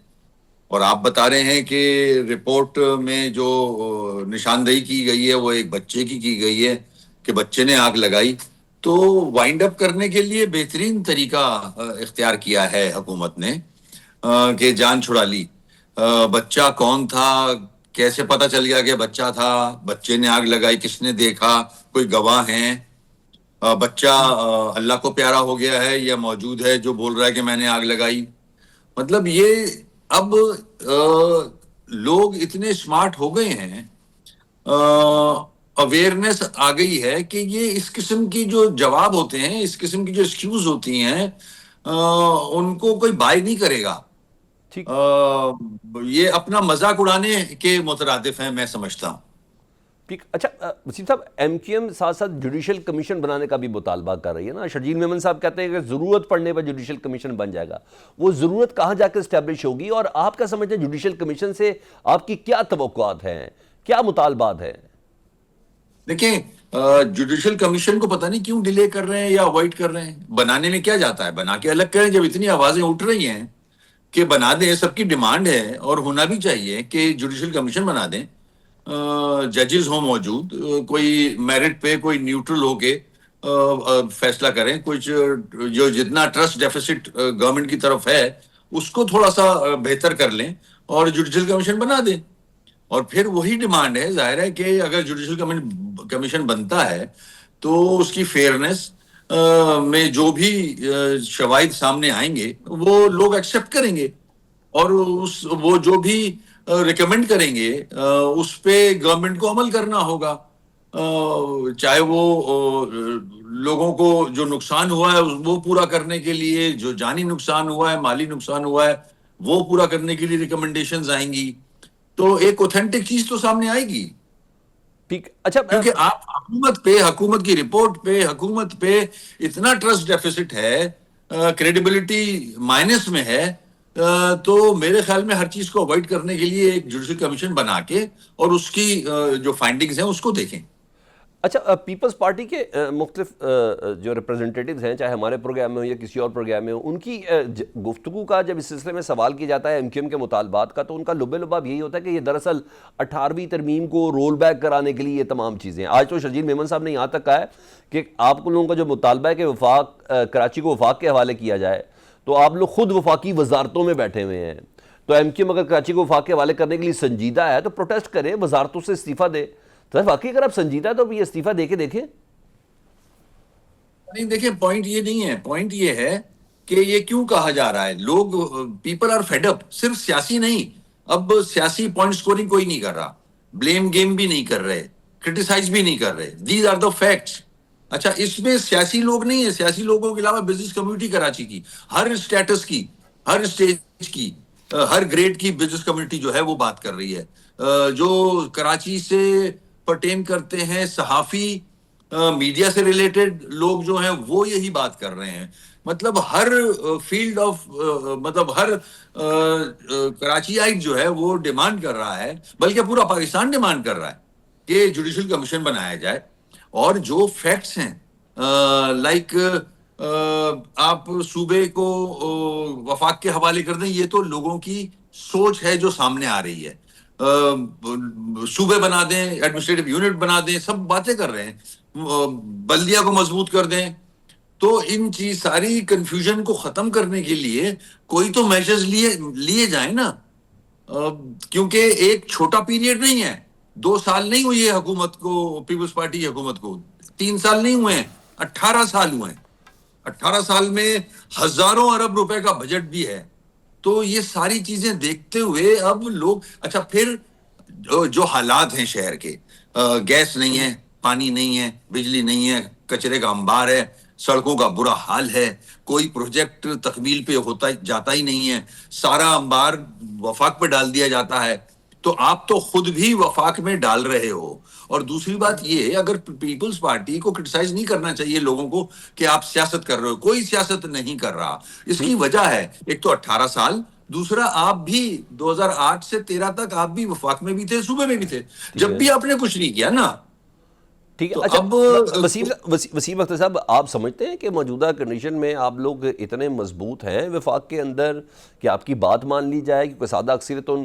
اور آپ بتا رہے ہیں کہ رپورٹ میں جو نشاندہی کی گئی ہے وہ ایک بچے کی گئی ہے کہ بچے نے آگ لگائی. تو وائنڈ اپ کرنے کے لیے بہترین طریقہ اختیار کیا ہے حکومت نے کہ جان چھڑا لی. بچہ کون تھا، کیسے پتہ چل گیا کہ بچہ تھا، بچے نے آگ لگائی، کس نے دیکھا، کوئی گواہ ہیں، بچہ اللہ کو پیارا ہو گیا ہے یا موجود ہے جو بول رہا ہے کہ میں نے آگ لگائی. مطلب یہ اب لوگ اتنے سمارٹ ہو گئے ہیں، اویئرنیس آ گئی ہے کہ یہ اس قسم کی جو جواب ہوتے ہیں، اس قسم کی جو ایکسکیوز ہوتی ہیں، ان کو کوئی بائی نہیں کرے گا. یہ اپنا مذاق اڑانے کے مترادف ہیں، میں سمجھتا ہوں. اچھا وسیم صاحب، MQM ساتھ ساتھ جوڈیشل کمیشن بنانے کا بھی مطالبہ کر رہی ہے نا. شرجیل میمن صاحب کہتے ہیں کہ ضرورت پڑنے پر جوڈیشل کمیشن بن جائے گا. وہ ضرورت کہاں جا کے اسٹیبلش ہوگی، اور آپ کیا سمجھتے ہیں جوڈیشل کمیشن سے آپ کی کیا توقعات ہیں، کیا مطالبات ہیں؟ دیکھیں، جوڈیشل کمیشن کو پتہ نہیں کیوں ڈیلے کر رہے ہیں یا اوائڈ کر رہے ہیں. بنانے میں کیا جاتا ہے، بنا کے الگ کریں. جب اتنی آوازیں اٹھ رہی ہیں کہ بنا دیں، سب کی ڈیمانڈ ہے اور ہونا بھی چاہیے کہ جوڈیشل کمیشن بنا دیں، ججز ہوں موجود، کوئی میرٹ پہ کوئی نیوٹرل ہو کے فیصلہ کریں. کچھ جو جتنا ٹرسٹ ڈیفیسٹ گورنمنٹ کی طرف ہے اس کو تھوڑا سا بہتر کر لیں اور جوڈیشل کمیشن بنا دیں. اور پھر وہی ڈیمانڈ ہے، ظاہر ہے کہ اگر جوڈیشل کمیشن بنتا ہے تو اس کی فیئرنیس میں جو بھی شواہد سامنے آئیں گے وہ لوگ ایکسیپٹ کریں گے، اور وہ جو بھی ریکمینڈ کریں گے اس پہ گورنمنٹ کو عمل کرنا ہوگا. چاہے وہ لوگوں کو جو نقصان ہوا ہے وہ پورا کرنے کے لیے، جو جانی نقصان ہوا ہے، مالی نقصان ہوا ہے، وہ پورا کرنے کے لیے ریکمنڈیشنز آئیں گی. تو ایک اوتھینٹک چیز تو سامنے آئے گی. ٹھیک. اچھا، کیونکہ آپ حکومت کی رپورٹ پہ، حکومت پہ اتنا ٹرسٹ ڈیفیسٹ ہے، کریڈیبلٹی مائنس میں ہے، تو میرے خیال میں ہر چیز کو اوائڈ کرنے کے لیے ایک جوڈیشل کمیشن بنا کے اور اس کی جو فائنڈنگز ہیں اس کو دیکھیں. اچھا، پیپلز پارٹی کے مختلف جو ریپرزنٹیٹیوز ہیں، چاہے ہمارے پروگرام میں ہوں یا کسی اور پروگرام میں ہوں، ان کی گفتگو کا جب اس سلسلے میں سوال کیا جاتا ہے MQM کے مطالبات کا، تو ان کا لب لباب یہی ہوتا ہے کہ یہ دراصل 18ویں ترمیم کو رول بیک کرانے کے لیے یہ تمام چیزیں ہیں. آج تو شرجیل میمن صاحب نے یہاں تک کہا ہے کہ آپ کو لوگوں کا جو مطالبہ ہے کہ کراچی کو وفاق کے حوالے کیا جائے، تو آپ لوگ خود وفاقی وزارتوں میں بیٹھے ہوئے ہیں. تو MQM اگر کراچی کو وفاق کے حوالے کرنے کے لیے سنجیدہ ہے تو پروٹیسٹ کریں، وزارتوں سے استعفیٰ دے. تو واقعی اگر آپ سنجیدہ ہے تو یہ استعفیٰ دے کے دیکھیں. نہیں دیکھیں، پوائنٹ یہ نہیں ہے، پوائنٹ یہ ہے کہ یہ کیوں کہا جا رہا ہے. لوگ پیپل آر فیڈ اپ، صرف سیاسی نہیں. اب سیاسی پوائنٹ سکورنگ کوئی نہیں کر رہا، بلیم گیم بھی نہیں کر رہے، کرٹیسائز بھی نہیں کر رہے. These are the facts. اچھا، اس میں سیاسی لوگ نہیں ہیں، سیاسی لوگوں کے علاوہ بزنس کمیونٹی کراچی کی، ہر اسٹیٹس کی، ہر اسٹیج کی، ہر گریڈ کی بزنس کمیونٹی جو ہے وہ بات کر رہی ہے. جو کراچی سے پرٹین کرتے ہیں، صحافی، میڈیا سے ریلیٹڈ لوگ جو ہیں وہ یہی بات کر رہے ہیں. مطلب ہر فیلڈ آف، مطلب ہر کراچی آئٹ جو ہے وہ ڈیمانڈ کر رہا ہے، بلکہ پورا پاکستان ڈیمانڈ کر رہا ہے کہ جوڈیشل کمیشن بنایا جائے. اور جو فیکٹس ہیں، لائک آپ صوبے کو وفاق کے حوالے کر دیں، یہ تو لوگوں کی سوچ ہے جو سامنے آ رہی ہے. صوبے بنا دیں، ایڈمنسٹریٹو یونٹ بنا دیں، سب باتیں کر رہے ہیں. بلدیہ کو مضبوط کر دیں. تو ان چیز ساری کنفیوژن کو ختم کرنے کے لیے کوئی تو میجرز لیے جائیں نا. کیونکہ ایک چھوٹا پیریڈ نہیں ہے. 2 سال نہیں ہوئی ہے حکومت کو، پیپلز پارٹی کی حکومت کو. 3 سال نہیں ہوئے ہیں، 18 سال ہوئے ہیں. 18 سال میں ہزاروں ارب روپے کا بجٹ بھی ہے. تو یہ ساری چیزیں دیکھتے ہوئے اب لوگ، اچھا پھر جو حالات ہیں شہر کے، گیس نہیں ہے، پانی نہیں ہے، بجلی نہیں ہے، کچرے کا انبار ہے، سڑکوں کا برا حال ہے، کوئی پروجیکٹ تکمیل پہ ہوتا جاتا ہی نہیں ہے، سارا انبار وفاق پہ ڈال دیا جاتا ہے. تو آپ تو خود بھی وفاق میں ڈال رہے ہو. اور دوسری بات یہ، اگر پیپلز پارٹی کو کرٹیسائز نہیں کرنا چاہیے لوگوں کو کہ آپ سیاست کر رہے ہو. کوئی سیاست نہیں کر رہا. اس کی وجہ ہے، ایک تو 18 سال، دوسرا آپ بھی 2008 سے 13 تک آپ بھی وفاق میں بھی تھے، صوبے میں بھی تھے، جب بھی آپ نے کچھ نہیں کیا نا. ٹھیک ہے. تو اچھا، اب وسیم اختر صاحب، آپ سمجھتے ہیں کہ موجودہ کنڈیشن میں آپ لوگ اتنے مضبوط ہیں وفاق کے اندر کہ آپ کی بات مان لی جائے؟ کیونکہ سادہ اکثریت تو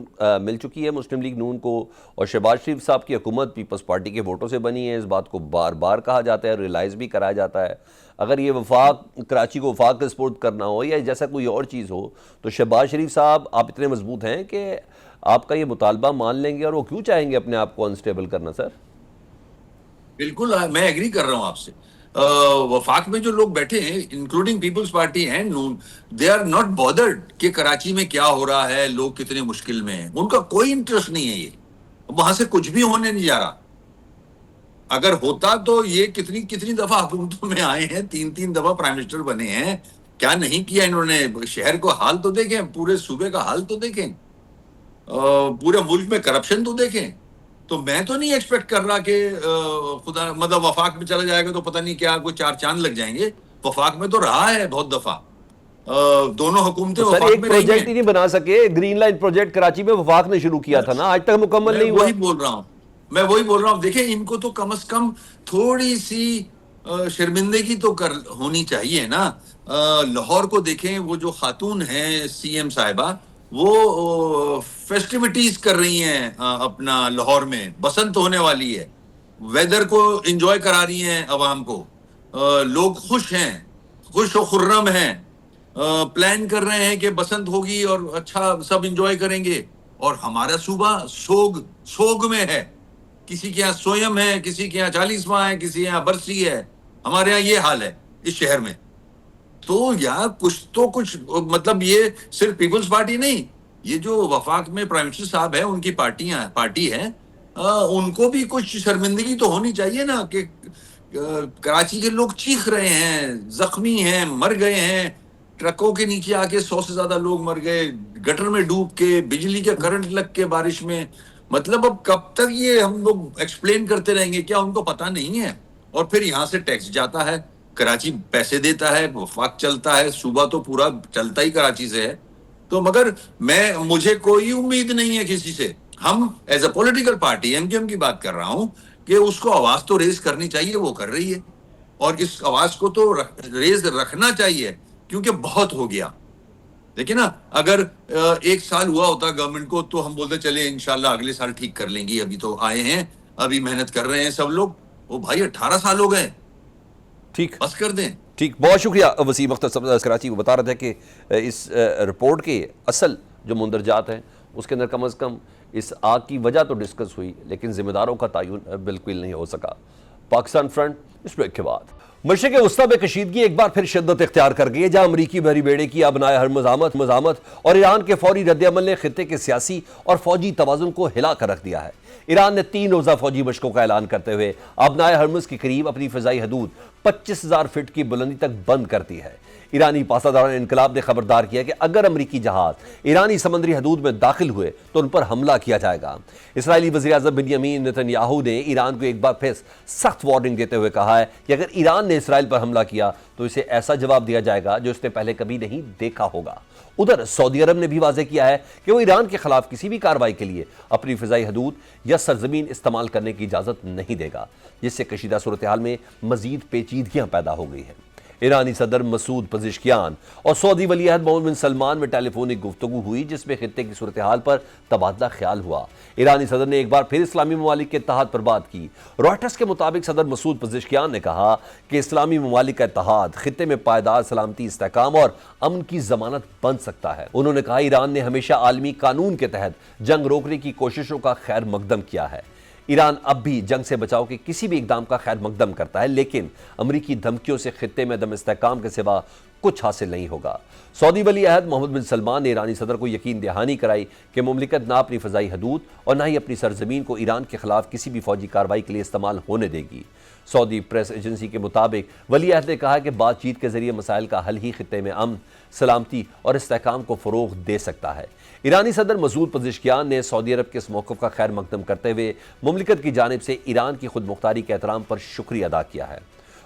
مل چکی ہے مسلم لیگ نون کو، اور شہباز شریف صاحب کی حکومت پیپلز پارٹی کے ووٹوں سے بنی ہے. اس بات کو بار بار کہا جاتا ہے، ریلائز بھی کرایا جاتا ہے. اگر یہ وفاق، کراچی کو وفاق کا سپورٹ کرنا ہو یا جیسا کوئی اور چیز ہو، تو شہباز شریف صاحب آپ اتنے مضبوط ہیں کہ آپ کا یہ مطالبہ مان لیں گے؟ اور وہ کیوں چاہیں گے اپنے آپ کو انسٹیبل کرنا؟ سر بالکل میں ایگری کر رہا ہوں آپ سے. وفاق میں جو لوگ بیٹھے ہیں، including Peoples Party and Noon, they are not bothered کہ کراچی میں کیا ہو رہا ہے، لوگ کتنے مشکل میں ہیں. ان کا کوئی انٹرسٹ نہیں ہے. یہ وہاں سے کچھ بھی ہونے نہیں جا رہا. اگر ہوتا تو یہ کتنی دفعہ حکومتوں میں آئے ہیں، 3 دفعہ پرائم منسٹر بنے ہیں. کیا نہیں کیا انہوں نے؟ شہر کو حال تو دیکھیں، پورے صوبے کا حال تو دیکھیں، پورے ملک میں کرپشن تو دیکھیں. تو میں تو نہیں ایکسپیکٹ کر رہا کہ خدا مطلب وفاق میں چلا جائے گا تو پتہ نہیں کیا کوئی 4 چاند لگ جائیں گے. وفاق میں تو رہا ہے بہت دفعہ. دونوں حکومتیں سر وفاق ایک میں رہی پروجیکٹ ہی ہیں. نہیں بنا سکے. گرین لائن پروجیکٹ کراچی میں وفاق نے شروع کیا تھا نا، آج تک مکمل نہیں ہوا. میں وہی بول رہا ہوں. دیکھیں، ان کو تو کم از کم تھوڑی سی شرمندگی تو ہونی چاہیے نا. لاہور کو دیکھیں، وہ جو خاتون ہیں CM صاحبہ، وہ فیسٹیوٹیز کر رہی ہیں اپنا لاہور میں. بسنت ہونے والی ہے، ویدر کو انجوائے کرا رہی ہیں عوام کو. لوگ خوش ہیں، خوش و خرم ہیں. پلان کر رہے ہیں کہ بسنت ہوگی اور اچھا سب انجوائے کریں گے. اور ہمارا صوبہ سوگ میں ہے. کسی کے یہاں سویم ہے، کسی کے یہاں 40واں ہے، کسی کے یہاں برسی ہے. ہمارے یہاں یہ حال ہے اس شہر میں. تو یار کچھ مطلب یہ صرف پیپلز پارٹی نہیں، یہ جو وفاق میں پرائم منسٹر صاحب ہیں، ان کی پارٹی ہے، ان کو بھی کچھ شرمندگی تو ہونی چاہیے نا کہ کراچی کے لوگ چیخ رہے ہیں، زخمی ہیں، مر گئے ہیں. ٹرکوں کے نیچے آ کے 100 سے زیادہ لوگ مر گئے، گٹر میں ڈوب کے، بجلی کے کرنٹ لگ کے بارش میں. مطلب اب کب تک یہ ہم لوگ ایکسپلین کرتے رہیں گے؟ کیا ان کو پتہ نہیں ہے؟ اور پھر یہاں سے ٹیکس جاتا ہے، کراچی پیسے دیتا ہے، وفاق چلتا ہے، صوبہ تو پورا چلتا ہی کراچی سے ہے. تو مگر مجھے کوئی امید نہیں ہے کسی سے. ہم as a political party MQM کی بات کر رہا ہوں، کہ اس کو آواز تو ریز کرنی چاہیے، وہ کر رہی ہے، اور اس آواز کو تو ریز رکھنا چاہیے کیونکہ بہت ہو گیا. دیکھیں نا، اگر 1 سال ہوا ہوتا گورنمنٹ کو تو ہم بولتے چلے انشاءاللہ اگلے سال ٹھیک کر لیں گی، ابھی تو آئے ہیں، ابھی محنت کر رہے ہیں سب لوگ. وہ بھائی 18 سال ہو گئے، ٹھیک بس کر دیں. ٹھیک، بہت شکریہ وسیم اختر صاحب کراچی. وہ بتا رہے تھے کہ اس رپورٹ کے اصل جو مندرجات ہیں اس کے اندر کم از کم اس آگ کی وجہ تو ڈسکس ہوئی، لیکن ذمہ داروں کا تعین بالکل نہیں ہو سکا. پاکستان فرنٹ اس بریک کے بعد. مشرق وسطیٰ میں کشیدگی ایک بار پھر شدت اختیار کر گئی ہے، جہاں امریکی بحری بیڑے کی ابنائے ہر مزاحمت اور ایران کے فوری رد عمل نے خطے کے سیاسی اور فوجی توازن کو ہلا کر رکھ دیا ہے. ایران نے 3 روزہ فوجی مشقوں کا اعلان کرتے ہوئے ابنائے ہرمز کے قریب اپنی فضائی حدود 25,000 فٹ کی بلندی تک بند کر دی ہے. ایرانی پاسداران انقلاب نے خبردار کیا کہ اگر امریکی جہاز ایرانی سمندری حدود میں داخل ہوئے تو ان پر حملہ کیا جائے گا. اسرائیلی وزیراعظم بنیامین نتنیاہو نے ایران کو ایک بار پھر سخت وارننگ دیتے ہوئے کہا ہے کہ اگر ایران نے اسرائیل پر حملہ کیا تو اسے ایسا جواب دیا جائے گا جو اس نے پہلے کبھی نہیں دیکھا ہوگا. ادھر سعودی عرب نے بھی واضح کیا ہے کہ وہ ایران کے خلاف کسی بھی کارروائی کے لیے اپنی فضائی حدود یا سرزمین استعمال کرنے کی اجازت نہیں دے گا، جس سے کشیدہ صورتحال میں مزید پیچیدگیاں پیدا ہو گئی ہیں. ایرانی صدر مسعود پزشکیان اور سعودی ولی عہد محمد بن سلمان میں ٹیلی فونک گفتگو ہوئی، جس میں خطے کی صورتحال پر تبادلہ خیال ہوا. ایرانی صدر نے ایک بار پھر اسلامی ممالک کے اتحاد پر بات کی. رائٹرز کے مطابق صدر مسعود پزشکیان نے کہا کہ اسلامی ممالک کا اتحاد خطے میں پائیدار سلامتی، استحکام اور امن کی ضمانت بن سکتا ہے. انہوں نے کہا ایران نے ہمیشہ عالمی قانون کے تحت جنگ روکنے کی کوششوں کا خیر مقدم کیا ہے. ایران اب بھی جنگ سے بچاؤ کے کسی بھی اقدام کا خیر مقدم کرتا ہے، لیکن امریکی دھمکیوں سے خطے میں عدم استحکام کے سوا کچھ حاصل نہیں ہوگا. سعودی ولی عہد محمد بن سلمان نے ایرانی صدر کو یقین دہانی کرائی کہ مملکت نہ اپنی فضائی حدود اور نہ ہی اپنی سرزمین کو ایران کے خلاف کسی بھی فوجی کارروائی کے لیے استعمال ہونے دے گی. سعودی پریس ایجنسی کے مطابق ولی عہد نے کہا کہ بات چیت کے ذریعے مسائل کا حل ہی خطے میں امن، سلامتی اور استحکام کو فروغ دے سکتا ہے. ایرانی صدر مسعود پزشکیان نے سعودی عرب کے اس موقف کا خیر مقدم کرتے ہوئے مملکت کی جانب سے ایران کی خود مختاری کے احترام پر شکریہ ادا کیا ہے.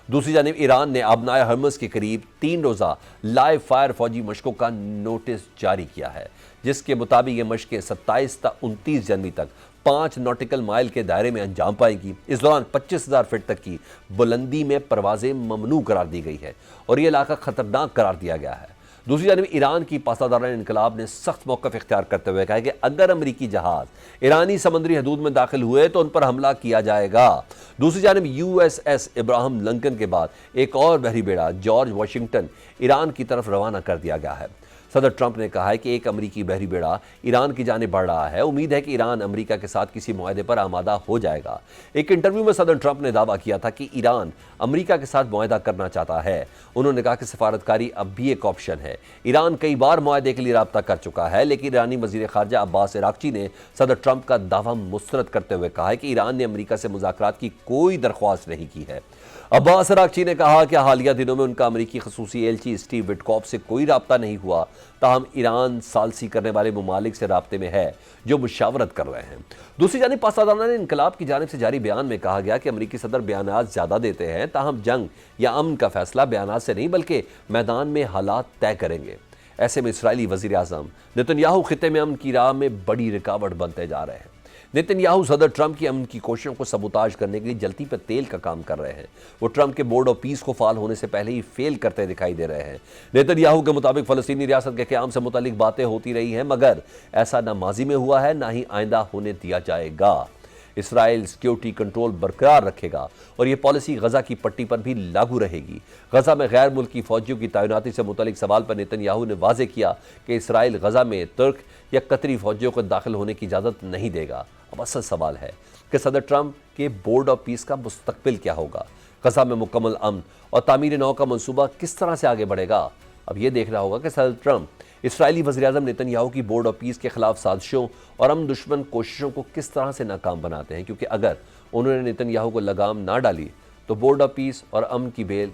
دوسری جانب ایران نے ابنائے ہرمز کے قریب 3 روزہ لائیو فائر فوجی مشقوں کا نوٹس جاری کیا ہے، جس کے مطابق یہ مشقیں 27 تا 29 جنوری تک 5 نوٹیکل مائل کے دائرے میں انجام پائیں گی. اس دوران 25,000 فٹ تک کی بلندی میں پروازیں ممنوع قرار دی گئی ہے اور یہ علاقہ خطرناک قرار دیا گیا ہے. دوسری جانب ایران کی پاسداران انقلاب نے سخت موقف اختیار کرتے ہوئے کہا کہ اگر امریکی جہاز ایرانی سمندری حدود میں داخل ہوئے تو ان پر حملہ کیا جائے گا. دوسری جانب USS ابراہم لنکن کے بعد ایک اور بحری بیڑا جارج واشنگٹن ایران کی طرف روانہ کر دیا گیا ہے. صدر ٹرمپ نے کہا ہے کہ ایک امریکی بحری بیڑا ایران کی جانب بڑھ رہا ہے. امید ہے کہ ایران امریکہ کے ساتھ کسی معاہدے پر آمادہ ہو جائے گا. ایک انٹرویو میں صدر ٹرمپ نے دعویٰ کیا تھا کہ ایران امریکہ کے ساتھ معاہدہ کرنا چاہتا ہے. انہوں نے کہا کہ سفارتکاری اب بھی ایک آپشن ہے. ایران کئی بار معاہدے کے لیے رابطہ کر چکا ہے، لیکن ایرانی وزیر خارجہ عباس عراقچی نے صدر ٹرمپ کا دعویٰ مسترد کرتے ہوئے کہا ہے کہ ایران نے امریکہ سے مذاکرات کی کوئی درخواست نہیں کی ہے. عباس عراقچی نے کہا کہ حالیہ دنوں میں ان کا امریکی خصوصی ایلچی اسٹیو وٹکاف سے کوئی رابطہ نہیں ہوا، تاہم ایران ثالثی کرنے والے ممالک سے رابطے میں ہے جو مشاورت کر رہے ہیں. دوسری جانب پاسداران انقلاب کی جانب سے جاری بیان میں کہا گیا کہ امریکی صدر بیانات زیادہ دیتے ہیں، تاہم جنگ یا امن کا فیصلہ بیانات سے نہیں بلکہ میدان میں حالات طے کریں گے. ایسے میں اسرائیلی وزیر اعظم نتنیاہو خطے میں امن کی راہ میں بڑی رکاوٹ بنتے جا رہے ہیں. نتنیاہو صدر ٹرمپ کی امن کی کوششوں کو سبوتاژ کرنے کے لیے جلتی پر تیل کا کام کر رہے ہیں. وہ ٹرمپ کے بورڈ آف پیس کو فعال ہونے سے پہلے ہی فیل کرتے دکھائی دے رہے ہیں. نتنیاہو کے مطابق فلسطینی ریاست کے قیام سے متعلق باتیں ہوتی رہی ہیں، مگر ایسا نہ ماضی میں ہوا ہے نہ ہی آئندہ ہونے دیا جائے گا. اسرائیل سیکیورٹی کنٹرول برقرار رکھے گا اور یہ پالیسی غزہ کی پٹی پر بھی لاگو رہے گی. غزہ میں غیر ملکی فوجیوں کی تعیناتی سے متعلق سوال پر نتنیاہو نے واضح کیا کہ اسرائیل غزہ میں ترک یا قطری فوجیوں کو داخل ہونے کی اجازت نہیں دے گا. اب اصل سوال ہے کہ صدر ٹرمپ کے بورڈ آف پیس کا مستقبل کیا ہوگا. غزہ میں مکمل امن اور تعمیر نو کا منصوبہ کس طرح سے آگے بڑھے گا. اب یہ دیکھنا ہوگا کہ صدر ٹرمپ اسرائیلی وزیراعظم نتنیاہو کی بورڈ آف پیس کے خلاف سازشوں اور امن دشمن کوششوں کو کس طرح سے ناکام بناتے ہیں، کیونکہ اگر انہوں نے نتنیاہو کو لگام نہ ڈالی تو بورڈ آف پیس اور امن کی بیل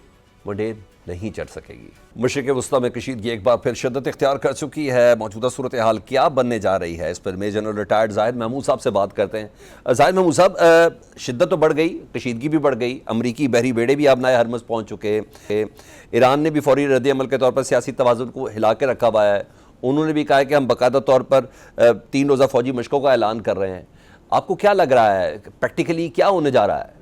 منڈیر نہیں چڑھ سکے گی. مشرق وسطیٰ میں کشیدگی ایک بار پھر شدت اختیار کر چکی ہے. موجودہ صورتحال کیا بننے جا رہی ہے، اس پر میجر جنرل ریٹائرڈ زاہد محمود صاحب سے بات کرتے ہیں. زاہد محمود صاحب، شدت تو بڑھ گئی، کشیدگی بھی بڑھ گئی، امریکی بحری بیڑے بھی ابنائے ہرمز پہنچ چکے، ایران نے بھی فوری رد عمل کے طور پر سیاسی توازن کو ہلا کے رکھا ہوا ہے. انہوں نے بھی کہا ہے کہ ہم باقاعدہ طور پر 3 روزہ فوجی مشقوں کا اعلان کر رہے ہیں. آپ کو کیا لگ رہا ہے پریکٹیکلی کیا ہونے جا رہا ہے؟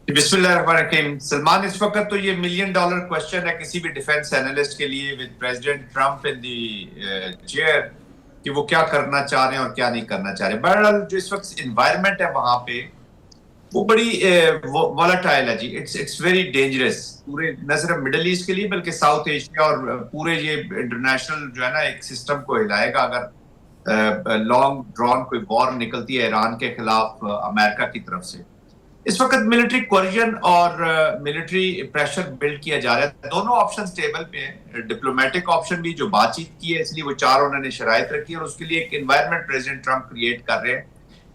بسم اللہ الرحمن الرحیم. سلمان اس وقت تو یہ $1 ملین کوشچن ہے کسی بھی ڈیفنس اینالسٹ کے لیے with president Trump in the chair کہ وہ کیا کرنا چاہ رہے ہیں اور کیا نہیں کرنا چاہ رہے. بہرحال جو اس وقت انوائرمنٹ ہے وہاں پہ وہ بڑی وولٹائل ہے جی. اٹس ویری ڈینجرس پورے نہ صرف مڈل ایسٹ کے لیے بلکہ ساؤتھ ایشیا اور پورے یہ انٹرنیشنل جو ہے نا ایک سسٹم کو ہلائے گا اگر لانگ ڈرون کوئی وار نکلتی ہے ایران کے خلاف امریکہ کی طرف سے. اس وقت ملٹری کوریجن اور ملٹری پریشر بلڈ کیا جا رہا ہے. دونوں آپشنز ٹیبل پہ ہیں. ڈپلومیٹک آپشن بھی جو بات چیت کی ہے اس لیے وہ 4 انہوں نے شرائط رکھی اور اس کے لیے ایک انوائرمنٹ پریزیڈنٹ ٹرمپ کریٹ کر رہے ہیں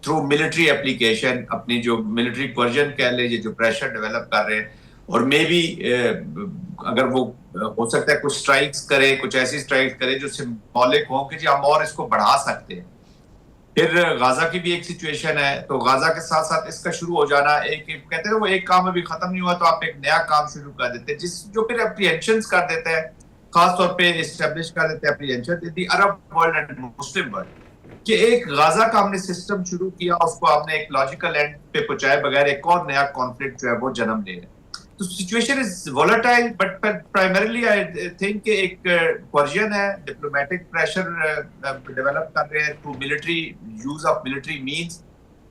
تھرو ملٹری اپلیکیشن. اپنی جو ملٹری کوریجن کہہ لیجیے جو پریشر ڈیولپ کر رہے ہیں اور مے بی اگر وہ ہو سکتا ہے کچھ سٹرائکس کرے, کچھ ایسی سٹرائکس کرے جو سمبولک ہوں کہ جی ہم اور اس کو بڑھا سکتے ہیں. پھر غازہ کی بھی ایک سچویشن ہے تو غازہ کے ساتھ ساتھ اس کا شروع ہو جانا ایک کہتے ہیں وہ ایک کام ابھی ختم نہیں ہوا تو آپ ایک نیا کام شروع کر دیتے ہیں جس جو پھر اپریہنشنز کر دیتے ہیں, خاص طور پہ اسٹیبلش کر دیتے ہیں apprehension in the Arab world and Muslim world کہ ایک غازہ کا ہم نے سسٹم شروع کیا اس کو ہم نے ایک لاجیکل اینڈ پہ پہنچائے بغیر ایک اور نیا کانفلکٹ جو ہے وہ جنم لے رہے. تو situation is volatile but primarily I think کہ ایک ورژن ہے ڈپلومیٹک پریشر ڈیولپ کر رہے ہیں to military use of military means.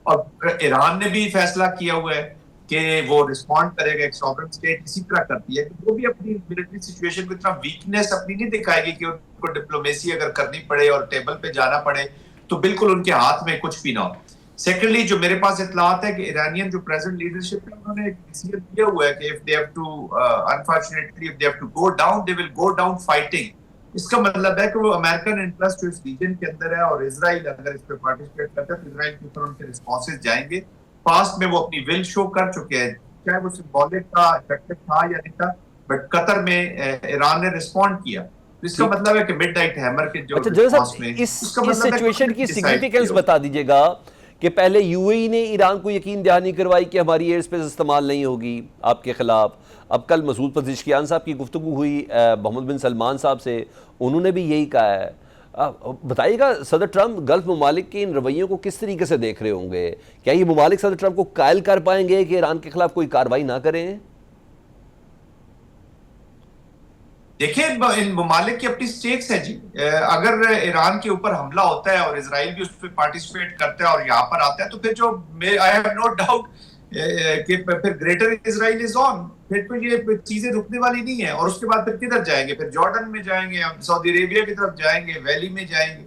اور ایران نے بھی فیصلہ کیا ہوا ہے کہ وہ رسپونڈ کرے گا. ایک سوورن اسٹیٹ اسی طرح کرتی ہے کہ وہ بھی اپنی ملٹری سچویشن کو اتنا ویکنیس اپنی نہیں دکھائے گی کہ ان کو ڈپلومیسی اگر کرنی پڑے اور ٹیبل پہ جانا پڑے تو بالکل ان کے ہاتھ میں کچھ بھی نہ ہو. سیکنڈلی جو میرے پاس اطلاعات ہے کہ ایرانین جو پریزنٹ لیڈرشپ ہے انہوں نے ایک ڈیسیژن کیا ہوا ہے کہ if they have to unfortunately if they have to go down they will go down fighting. اس کا مطلب ہے کہ وہ امریکن انٹرسٹ جو اس ریجن کے اندر ہے اور اسرائیل اگر اس پہ پارٹیسپیٹ کرتا ہے تو اسرائیل کے اوپر ان کے رسپانسز جائیں گے. پاسٹ میں وہ اپنی ول شو کر چکے ہیں چاہے وہ سمبولک تھا افیکٹو تھا یا نہیں تھا بٹ قطر میں ایران نے رسپونڈ کیا. اس کا مطلب ہے کہ مڈ نائٹ ہیمر کے جو رسپانس میں اس سچویشن کی سگنیفیکنس بتا دیجیے گا کہ پہلے یو اے ای نے ایران کو یقین دہانی کروائی کہ ہماری ایئر اسپیس استعمال نہیں ہوگی آپ کے خلاف. اب کل مسعود پزشکیان صاحب کی گفتگو ہوئی محمد بن سلمان صاحب سے, انہوں نے بھی یہی کہا ہے. بتائیے گا صدر ٹرمپ گلف ممالک کے ان رویوں کو کس طریقے سے دیکھ رہے ہوں گے؟ کیا یہ ممالک صدر ٹرمپ کو قائل کر پائیں گے کہ ایران کے خلاف کوئی کارروائی نہ کریں؟ دیکھیں ان ممالک کی اپنی سٹیکس ہے جی. اگر ایران کے اوپر حملہ ہوتا ہے اور اسرائیل بھی اس پہ پارٹیسپیٹ کرتا ہے اور یہاں پر آتا ہے تو پھر جو I have no doubt کہ پھر گریٹر اسرائیل از آن. پھر تو یہ چیزیں رکنے والی نہیں ہیں. اور اس کے بعد پھر کدھر جائیں گے؟ پھر جارڈن میں جائیں گے, ہم سعودی عربیہ کی طرف جائیں گے, ویلی میں جائیں گے.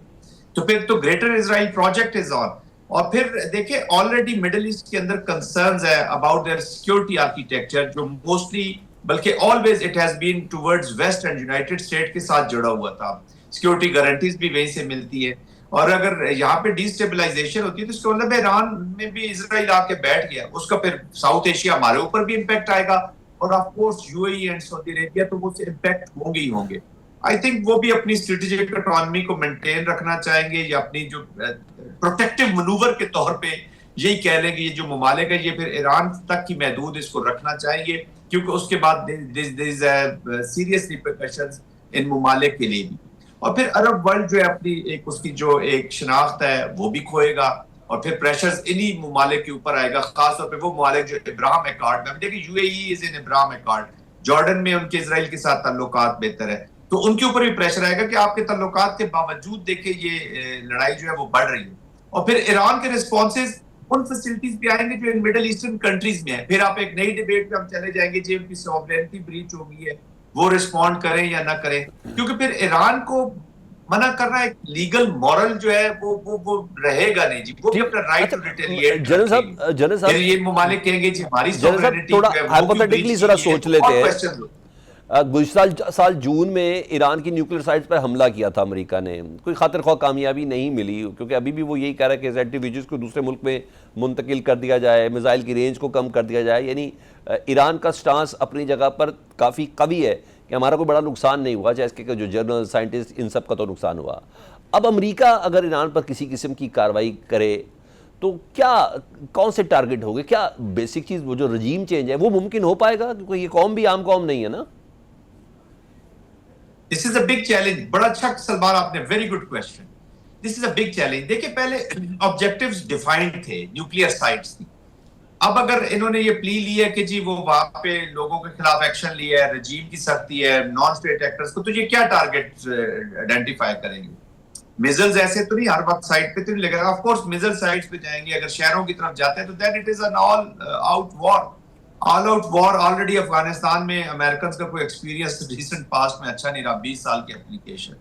تو پھر تو گریٹر اسرائیل پروجیکٹ از آن. اور پھر دیکھیں آلریڈی مڈل ایسٹ کے اندر کنسرنز ہے اباؤٹ دیئر سیکورٹی آرکیٹیکچر جو موسٹلی بلکہ always it has been towards West and United States کے ساتھ جڑا ہوا تھا. سیکورٹی گارنٹیز بھی وہیں سے ملتی ہے. اور اگر یہاں پہ ڈی سٹیبلائزیشن ہوتی ہے تو اس کا مطلب ایران میں بھی اسرائیل آ کے بیٹھ گیا, اس کا پھر ساؤتھ ایشیا ہمارے اوپر بھی امپیکٹ آئے گا اور of course U A E and Saudi Arabia تو وہ سے امپیکٹ ہوں گے ہی ہوں گے. آئی تھنک وہ بھی اپنی اسٹریٹجک اکانومی کو مینٹین رکھنا چاہیں گے یا اپنی جو پروٹیکٹیو منوور کے طور پہ یہی کہہ لیں گے یہ جو ممالک ہے یہ پھر ایران تک کی محدود اس کو رکھنا چاہیں گے کیونکہ اس کے بعد سیریس ریپرکشنز ان ممالک کے لیے بھی. اور پھر عرب ورلڈ جو ہے اپنی ایک اس کی جو ایک شناخت ہے وہ بھی کھوئے گا اور پھر پریشرز انہی ممالک کے اوپر آئے گا, خاص طور پہ وہ ممالک جو ابراہم ایکارڈ میں دیکھیں you A E is in Abraham accord. Jordan میں ان کے اسرائیل کے ساتھ تعلقات بہتر ہے تو ان کے اوپر بھی پریشر آئے گا کہ آپ کے تعلقات کے باوجود دیکھیں یہ لڑائی جو ہے وہ بڑھ رہی ہے. اور پھر ایران کے رسپانسز ان فیسلٹیز بھی آئیں گے جو ان مڈل ایسٹرن کنٹریز میں ہیں. پھر آپ ایک نئی ڈیبیٹ پہ ہم چلے جائیں گے جن کی سوورینٹی بریچ ہو گئی ہے وہ رسپونڈ کریں یا نہ کریں, کیونکہ پھر ایران کو منع کرنا ایک لیگل مورل جو ہے وہ رہے گا نہیں جی. وہ بھی اپنا رائٹ ٹو ریٹیلیٹ جنرل صاحب یہ ممالک کہیں گے جی ہماری سوورینٹی تھوڑا ہائپوتھیٹیکلی ذرا سوچ لیتے ہیں. گزشتہ سال جون میں ایران کی نیوکلیر سائٹس پر حملہ کیا تھا امریکہ نے, کوئی خاطر خواہ کامیابی نہیں ملی کیونکہ ابھی بھی وہ یہی کہہ رہا ہے کہ ZTVGs کو دوسرے ملک میں منتقل کر دیا جائے, میزائل کی رینج کو کم کر دیا جائے. یعنی ایران کا سٹانس اپنی جگہ پر کافی قوی ہے کہ ہمارا کوئی بڑا نقصان نہیں ہوا, جیسے کہ جو جرنل سائنٹسٹ ان سب کا تو نقصان ہوا. اب امریکہ اگر ایران پر کسی قسم کی کارروائی کرے تو کیا کون سے ٹارگٹ ہوگے؟ کیا بیسک چیز وہ جو رجیم چینج ہے وہ ممکن ہو پائے گا؟ کیونکہ یہ قوم بھی عام قوم نہیں ہے نا. This is a big challenge. بڑا اچھا سلمان آپ نے, very good question. This is a big challenge. देखिए पहले ऑब्जेक्टिव्स डिफाइंड थे, न्यूक्लियर साइट्स थी. अब अगर इन्होंने ये प्ली ली है कि जी वो वहां पे लोगों के खिलाफ एक्शन लिया है, रजीम की सख्ती है, नॉन स्टेट एक्टर्स को, तो ये क्या टारगेट आइडेंटिफाई करेंगे? मिजल्स ऐसे तो नहीं हर वक्त साइड पे तो नहीं लगेगा. ऑफ कोर्स मिजल साइड्स पे जाएंगे. अगर शहरों की तरफ जाते हैं तो then it is an all out war. All out war already Afghanistan में अमेरिकन का कोई एक्सपीरियंस रिसेंट पास्ट में अच्छा नहीं रहा. 20 साल की application.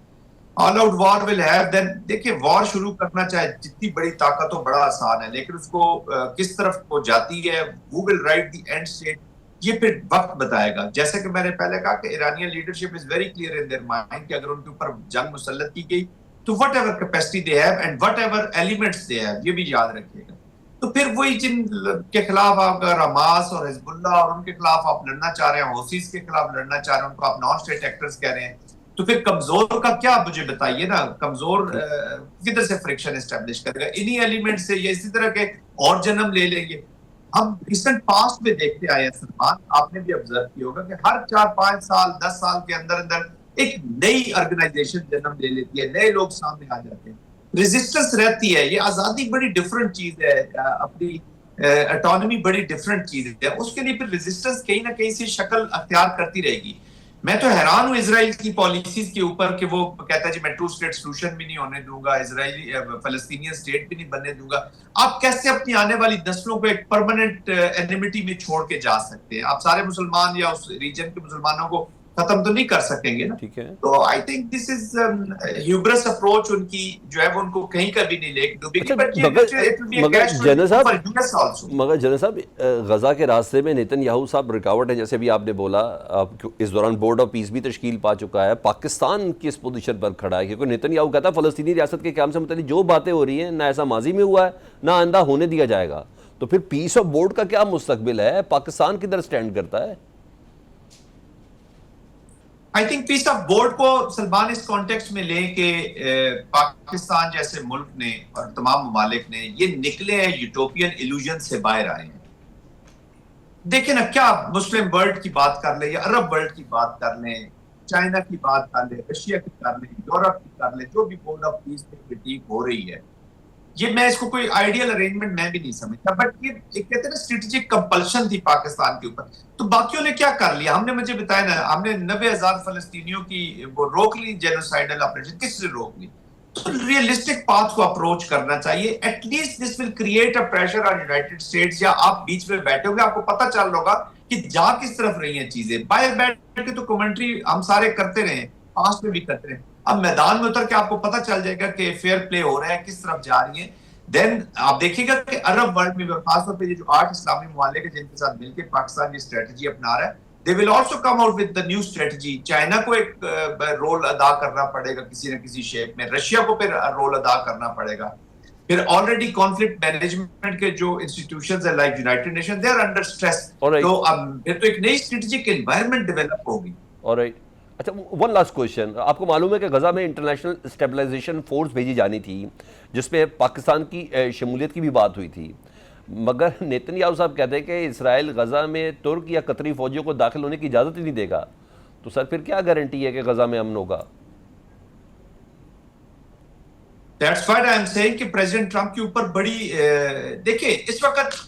All out war will have then. देखिए वॉर शुरू करना चाहे जितनी बड़ी ताकत हो बड़ा आसान है, लेकिन उसको किस तरफ वो जाती है, who will write the end state, ये फिर वक्त बताएगा. जैसे कि मैंने पहले कहा कि Iranian leadership is very clear in their mind कि अगर उनके ऊपर जंग मुसल्लत की गई तो what ever capacity they have and what ever elements they have, ये भी याद रखिएगा. तो फिर वही जिन के खिलाफ आप अगर हमास और हिजबुल्लाह और उनके खिलाफ आप लड़ना चाह रहे हैं, हौसीस के खिलाफ लड़ना चाह रहे हैं, उनको आप नॉन स्टेट एक्टर्स कह रहे हैं, तो फिर कमजोर का क्या मुझे बताइए ना. कमजोर किधर से फ्रिक्शन एस्टेब्लिश करेगा? इन्हीं एलिमेंट से. ये इसी तरह के और जन्म ले लेंगे. हम रिसेंट पास्ट में देखते आए हैं सलमान, आपने भी ऑब्जर्व किया होगा कि हर 4-5 साल 10 साल के अंदर अंदर एक नई ऑर्गेनाइजेशन जन्म ले लेती है, नए लोग सामने आ जाते हैं, रेजिस्टेंस रहती है. ये आजादी बड़ी डिफरेंट चीज है, अपनी ऑटोनॉमी बड़ी डिफरेंट चीज है. उसके लिए फिर रेजिस्टेंस कहीं ना कहीं से शक्ल अख्तियार करती रहेगी. मैं तो हैरान हूं इजराइल की पॉलिसीज के ऊपर कि वो कहता है जी मैं 2 स्टेट सोल्यूशन भी नहीं होने दूंगा, इजरायली फलस्तीनियन स्टेट भी नहीं बनने दूंगा. आप कैसे अपनी आने वाली नस्लों को एक परमानेंट एनिमिटी में छोड़ के जा सकते हैं? आप सारे मुसलमान या उस रीजन के मुसलमानों को खत्म तो नहीं कर सकेंगे ना. ठीक है. तो I think this is hubris approach उनकी जो है वो उनको कहीं का भी नहीं लेके डूबेगी. मगर जनरल साहब गजा के रास्ते में नेतन्याहू साहब रुकावट है, जैसे भी आपने बोला. इस दौरान बोर्ड ऑफ पीस भी तश्कील पा चुका है. पाकिस्तान किस पोजीशन पर खड़ा है? क्योंकि नेतन्याहू कहता है फलस्तीनी रियासत के काम से मुताल्लिक जो बातें हो रही हैं ना ऐसा माजी में हुआ है ना आइंदा होने दिया जाएगा. तो फिर पीस ऑफ बोर्ड का क्या मुस्तकबिल है? पाकिस्तान किधर स्टैंड करता है? I think peace of board को सलमान इस कॉन्टेक्स्ट में लें कि पाकिस्तान जैसे मुल्क ने और तमाम ममालिक ने ये निकले हैं यूटोपियन इल्यूजन से बाहर आए हैं. देखें ना, क्या मुस्लिम वर्ल्ड की बात कर ले या अरब वर्ल्ड की बात कर लें, चाइना की बात कर ले, रशिया की कर ले, यूरोप की कर ले, जो भी बोर्ड ऑफ पीस पे क्रिटिक हो रही है, ये मैं इसको कोई आइडियल अरेंजमेंट मैं भी नहीं समझता. बट ये एक कहते हैं ना स्ट्रेटेजिक कंपल्शन थी पाकिस्तान के ऊपर. तो बाकियों ने क्या कर लिया? हमने मुझे बताया ना, हमने 90,000 फलस्तीनियों की वो रोक ली जेनोसाइडल ऑपरेशन. किससे रोक ली? तो रियलिस्टिक पाथ को अप्रोच करना चाहिए. At least this will create a pressure on United states. या आप बीच में बैठोगे आपको पता चल रहा होगा कि जा किस तरफ रही हैं चीजें. बाहर बैठ के तो कमेंट्री हम सारे करते रहे, पास्ट में भी करते रहे. अब मैदान में उतर के आपको पता चल जाएगा कि फेयर प्ले हो रहा है, किस तरफ जा रही है. देन आप देखिएगा कि अरब वर्ल्ड में खासतौर पे ये जो 8 इस्लामी ममालिक है जिनके साथ मिलकर पाकिस्तान ये स्ट्रेटजी अपना रहा है, they will also come out with the new strategy. China को एक रोल अदा करना पड़ेगा किसी न किसी शेप में, रशिया को फिर रोल अदा करना पड़ेगा. फिर ऑलरेडी कॉन्फ्लिक्ट मैनेजमेंट के जो इंस्टीट्यूशंस है like United Nation, they are under stress. तो अब फिर तो एक नई स्ट्रेटेजिक एनवायरनमेंट डेवलप होगी. ऑलराइट. अच्छा, वन लास्ट क्वेश्चन. आपको मालूम है कि गजा में इंटरनेशनल स्टेबलाइजेशन फोर्स भेजी जानी थी जिसमें पाकिस्तान की शमूलियत की भी बात हुई थी, मगर नेतन्याहू साहब कहते हैं कि इसराइल गजा में तुर्क या कतरी फौजियों को दाखिल होने की इजाज़त ही नहीं देगा. तो सर फिर क्या गारंटी है कि गजा में अमन होगा? That's why I am saying कि प्रेसिडेंट ट्रंप के ऊपर बड़ी देखिए इस वक्त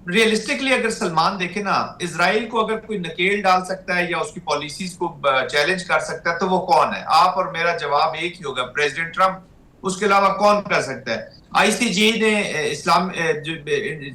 रियलिस्टिकली अगर सलमान देखे ना, इजराइल को अगर कोई नकेल डाल सकता है या उसकी पॉलिसीज को चैलेंज कर सकता है तो वो कौन है? आप और मेरा जवाब एक ही होगा, प्रेसिडेंट ट्रंप. उसके अलावा कौन कर सकता है? आईसीजे ने इस्लाम जो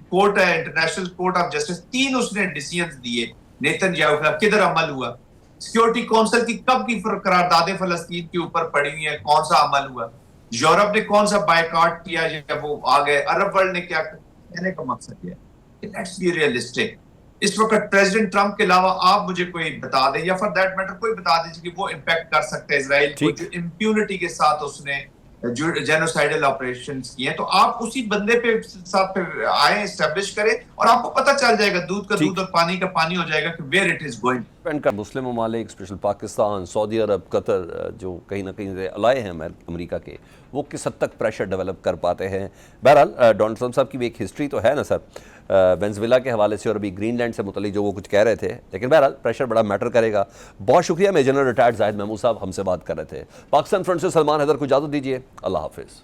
कोर्ट है, इंटरनेशनल कोर्ट ऑफ जस्टिस, 3 उसने डिसीजंस दिए नेतन्याहू का, किधर अमल हुआ? सिक्योरिटी काउंसिल की कब की करारदादें फलस्तीन के ऊपर पड़ी हुई है, कौन सा अमल हुआ? यूरोप ने कौन सा बायकॉट किया जब वो आ गए? अरब वर्ल्ड ने क्या? कहने का मकसद है लेट्स बी रियलिस्टिक. इस वक्त प्रेसिडेंट ट्रंप के अलावा आप मुझे कोई बता दें या फॉर दैट मैटर कोई बता दीजिए कि वो इम्पैक्ट कर सकता है इजराइल को जो इम्प्यूनिटी के साथ उसने जो जेनोसाइडल ऑपरेशंस किए हैं. तो आप उसी बंदे पे साथ फिर आए, एस्टेब्लिश करें और आपको पता चल जाएगा, दूध का दूध और पानी का पानी हो जाएगा कि where it is going. Depend کر مسلم ممالک اسپیشل پاکستان، سعودی عرب، قطر جو کہیں نہ کہیں سے الائے ہیں امریکہ کے، وہ کس حد تک پریشر ڈیولپ کر پاتے ہیں. بہرحال ڈونلڈ ٹرمپ صاحب کی بھی ایک ہسٹری تو ہے نا سر وینزویلا کے حوالے سے اور ابھی گرین لینڈ سے متعلق جو وہ کچھ کہہ رہے تھے، لیکن بہرحال پریشر بڑا میٹر کرے گا. بہت شکریہ میجر جنرل ریٹائرڈ زاہد محمود صاحب ہم سے بات کر رہے تھے. پاکستان فرنٹ سے سلمان حیدر کو اجازت دیجیے. اللہ حافظ.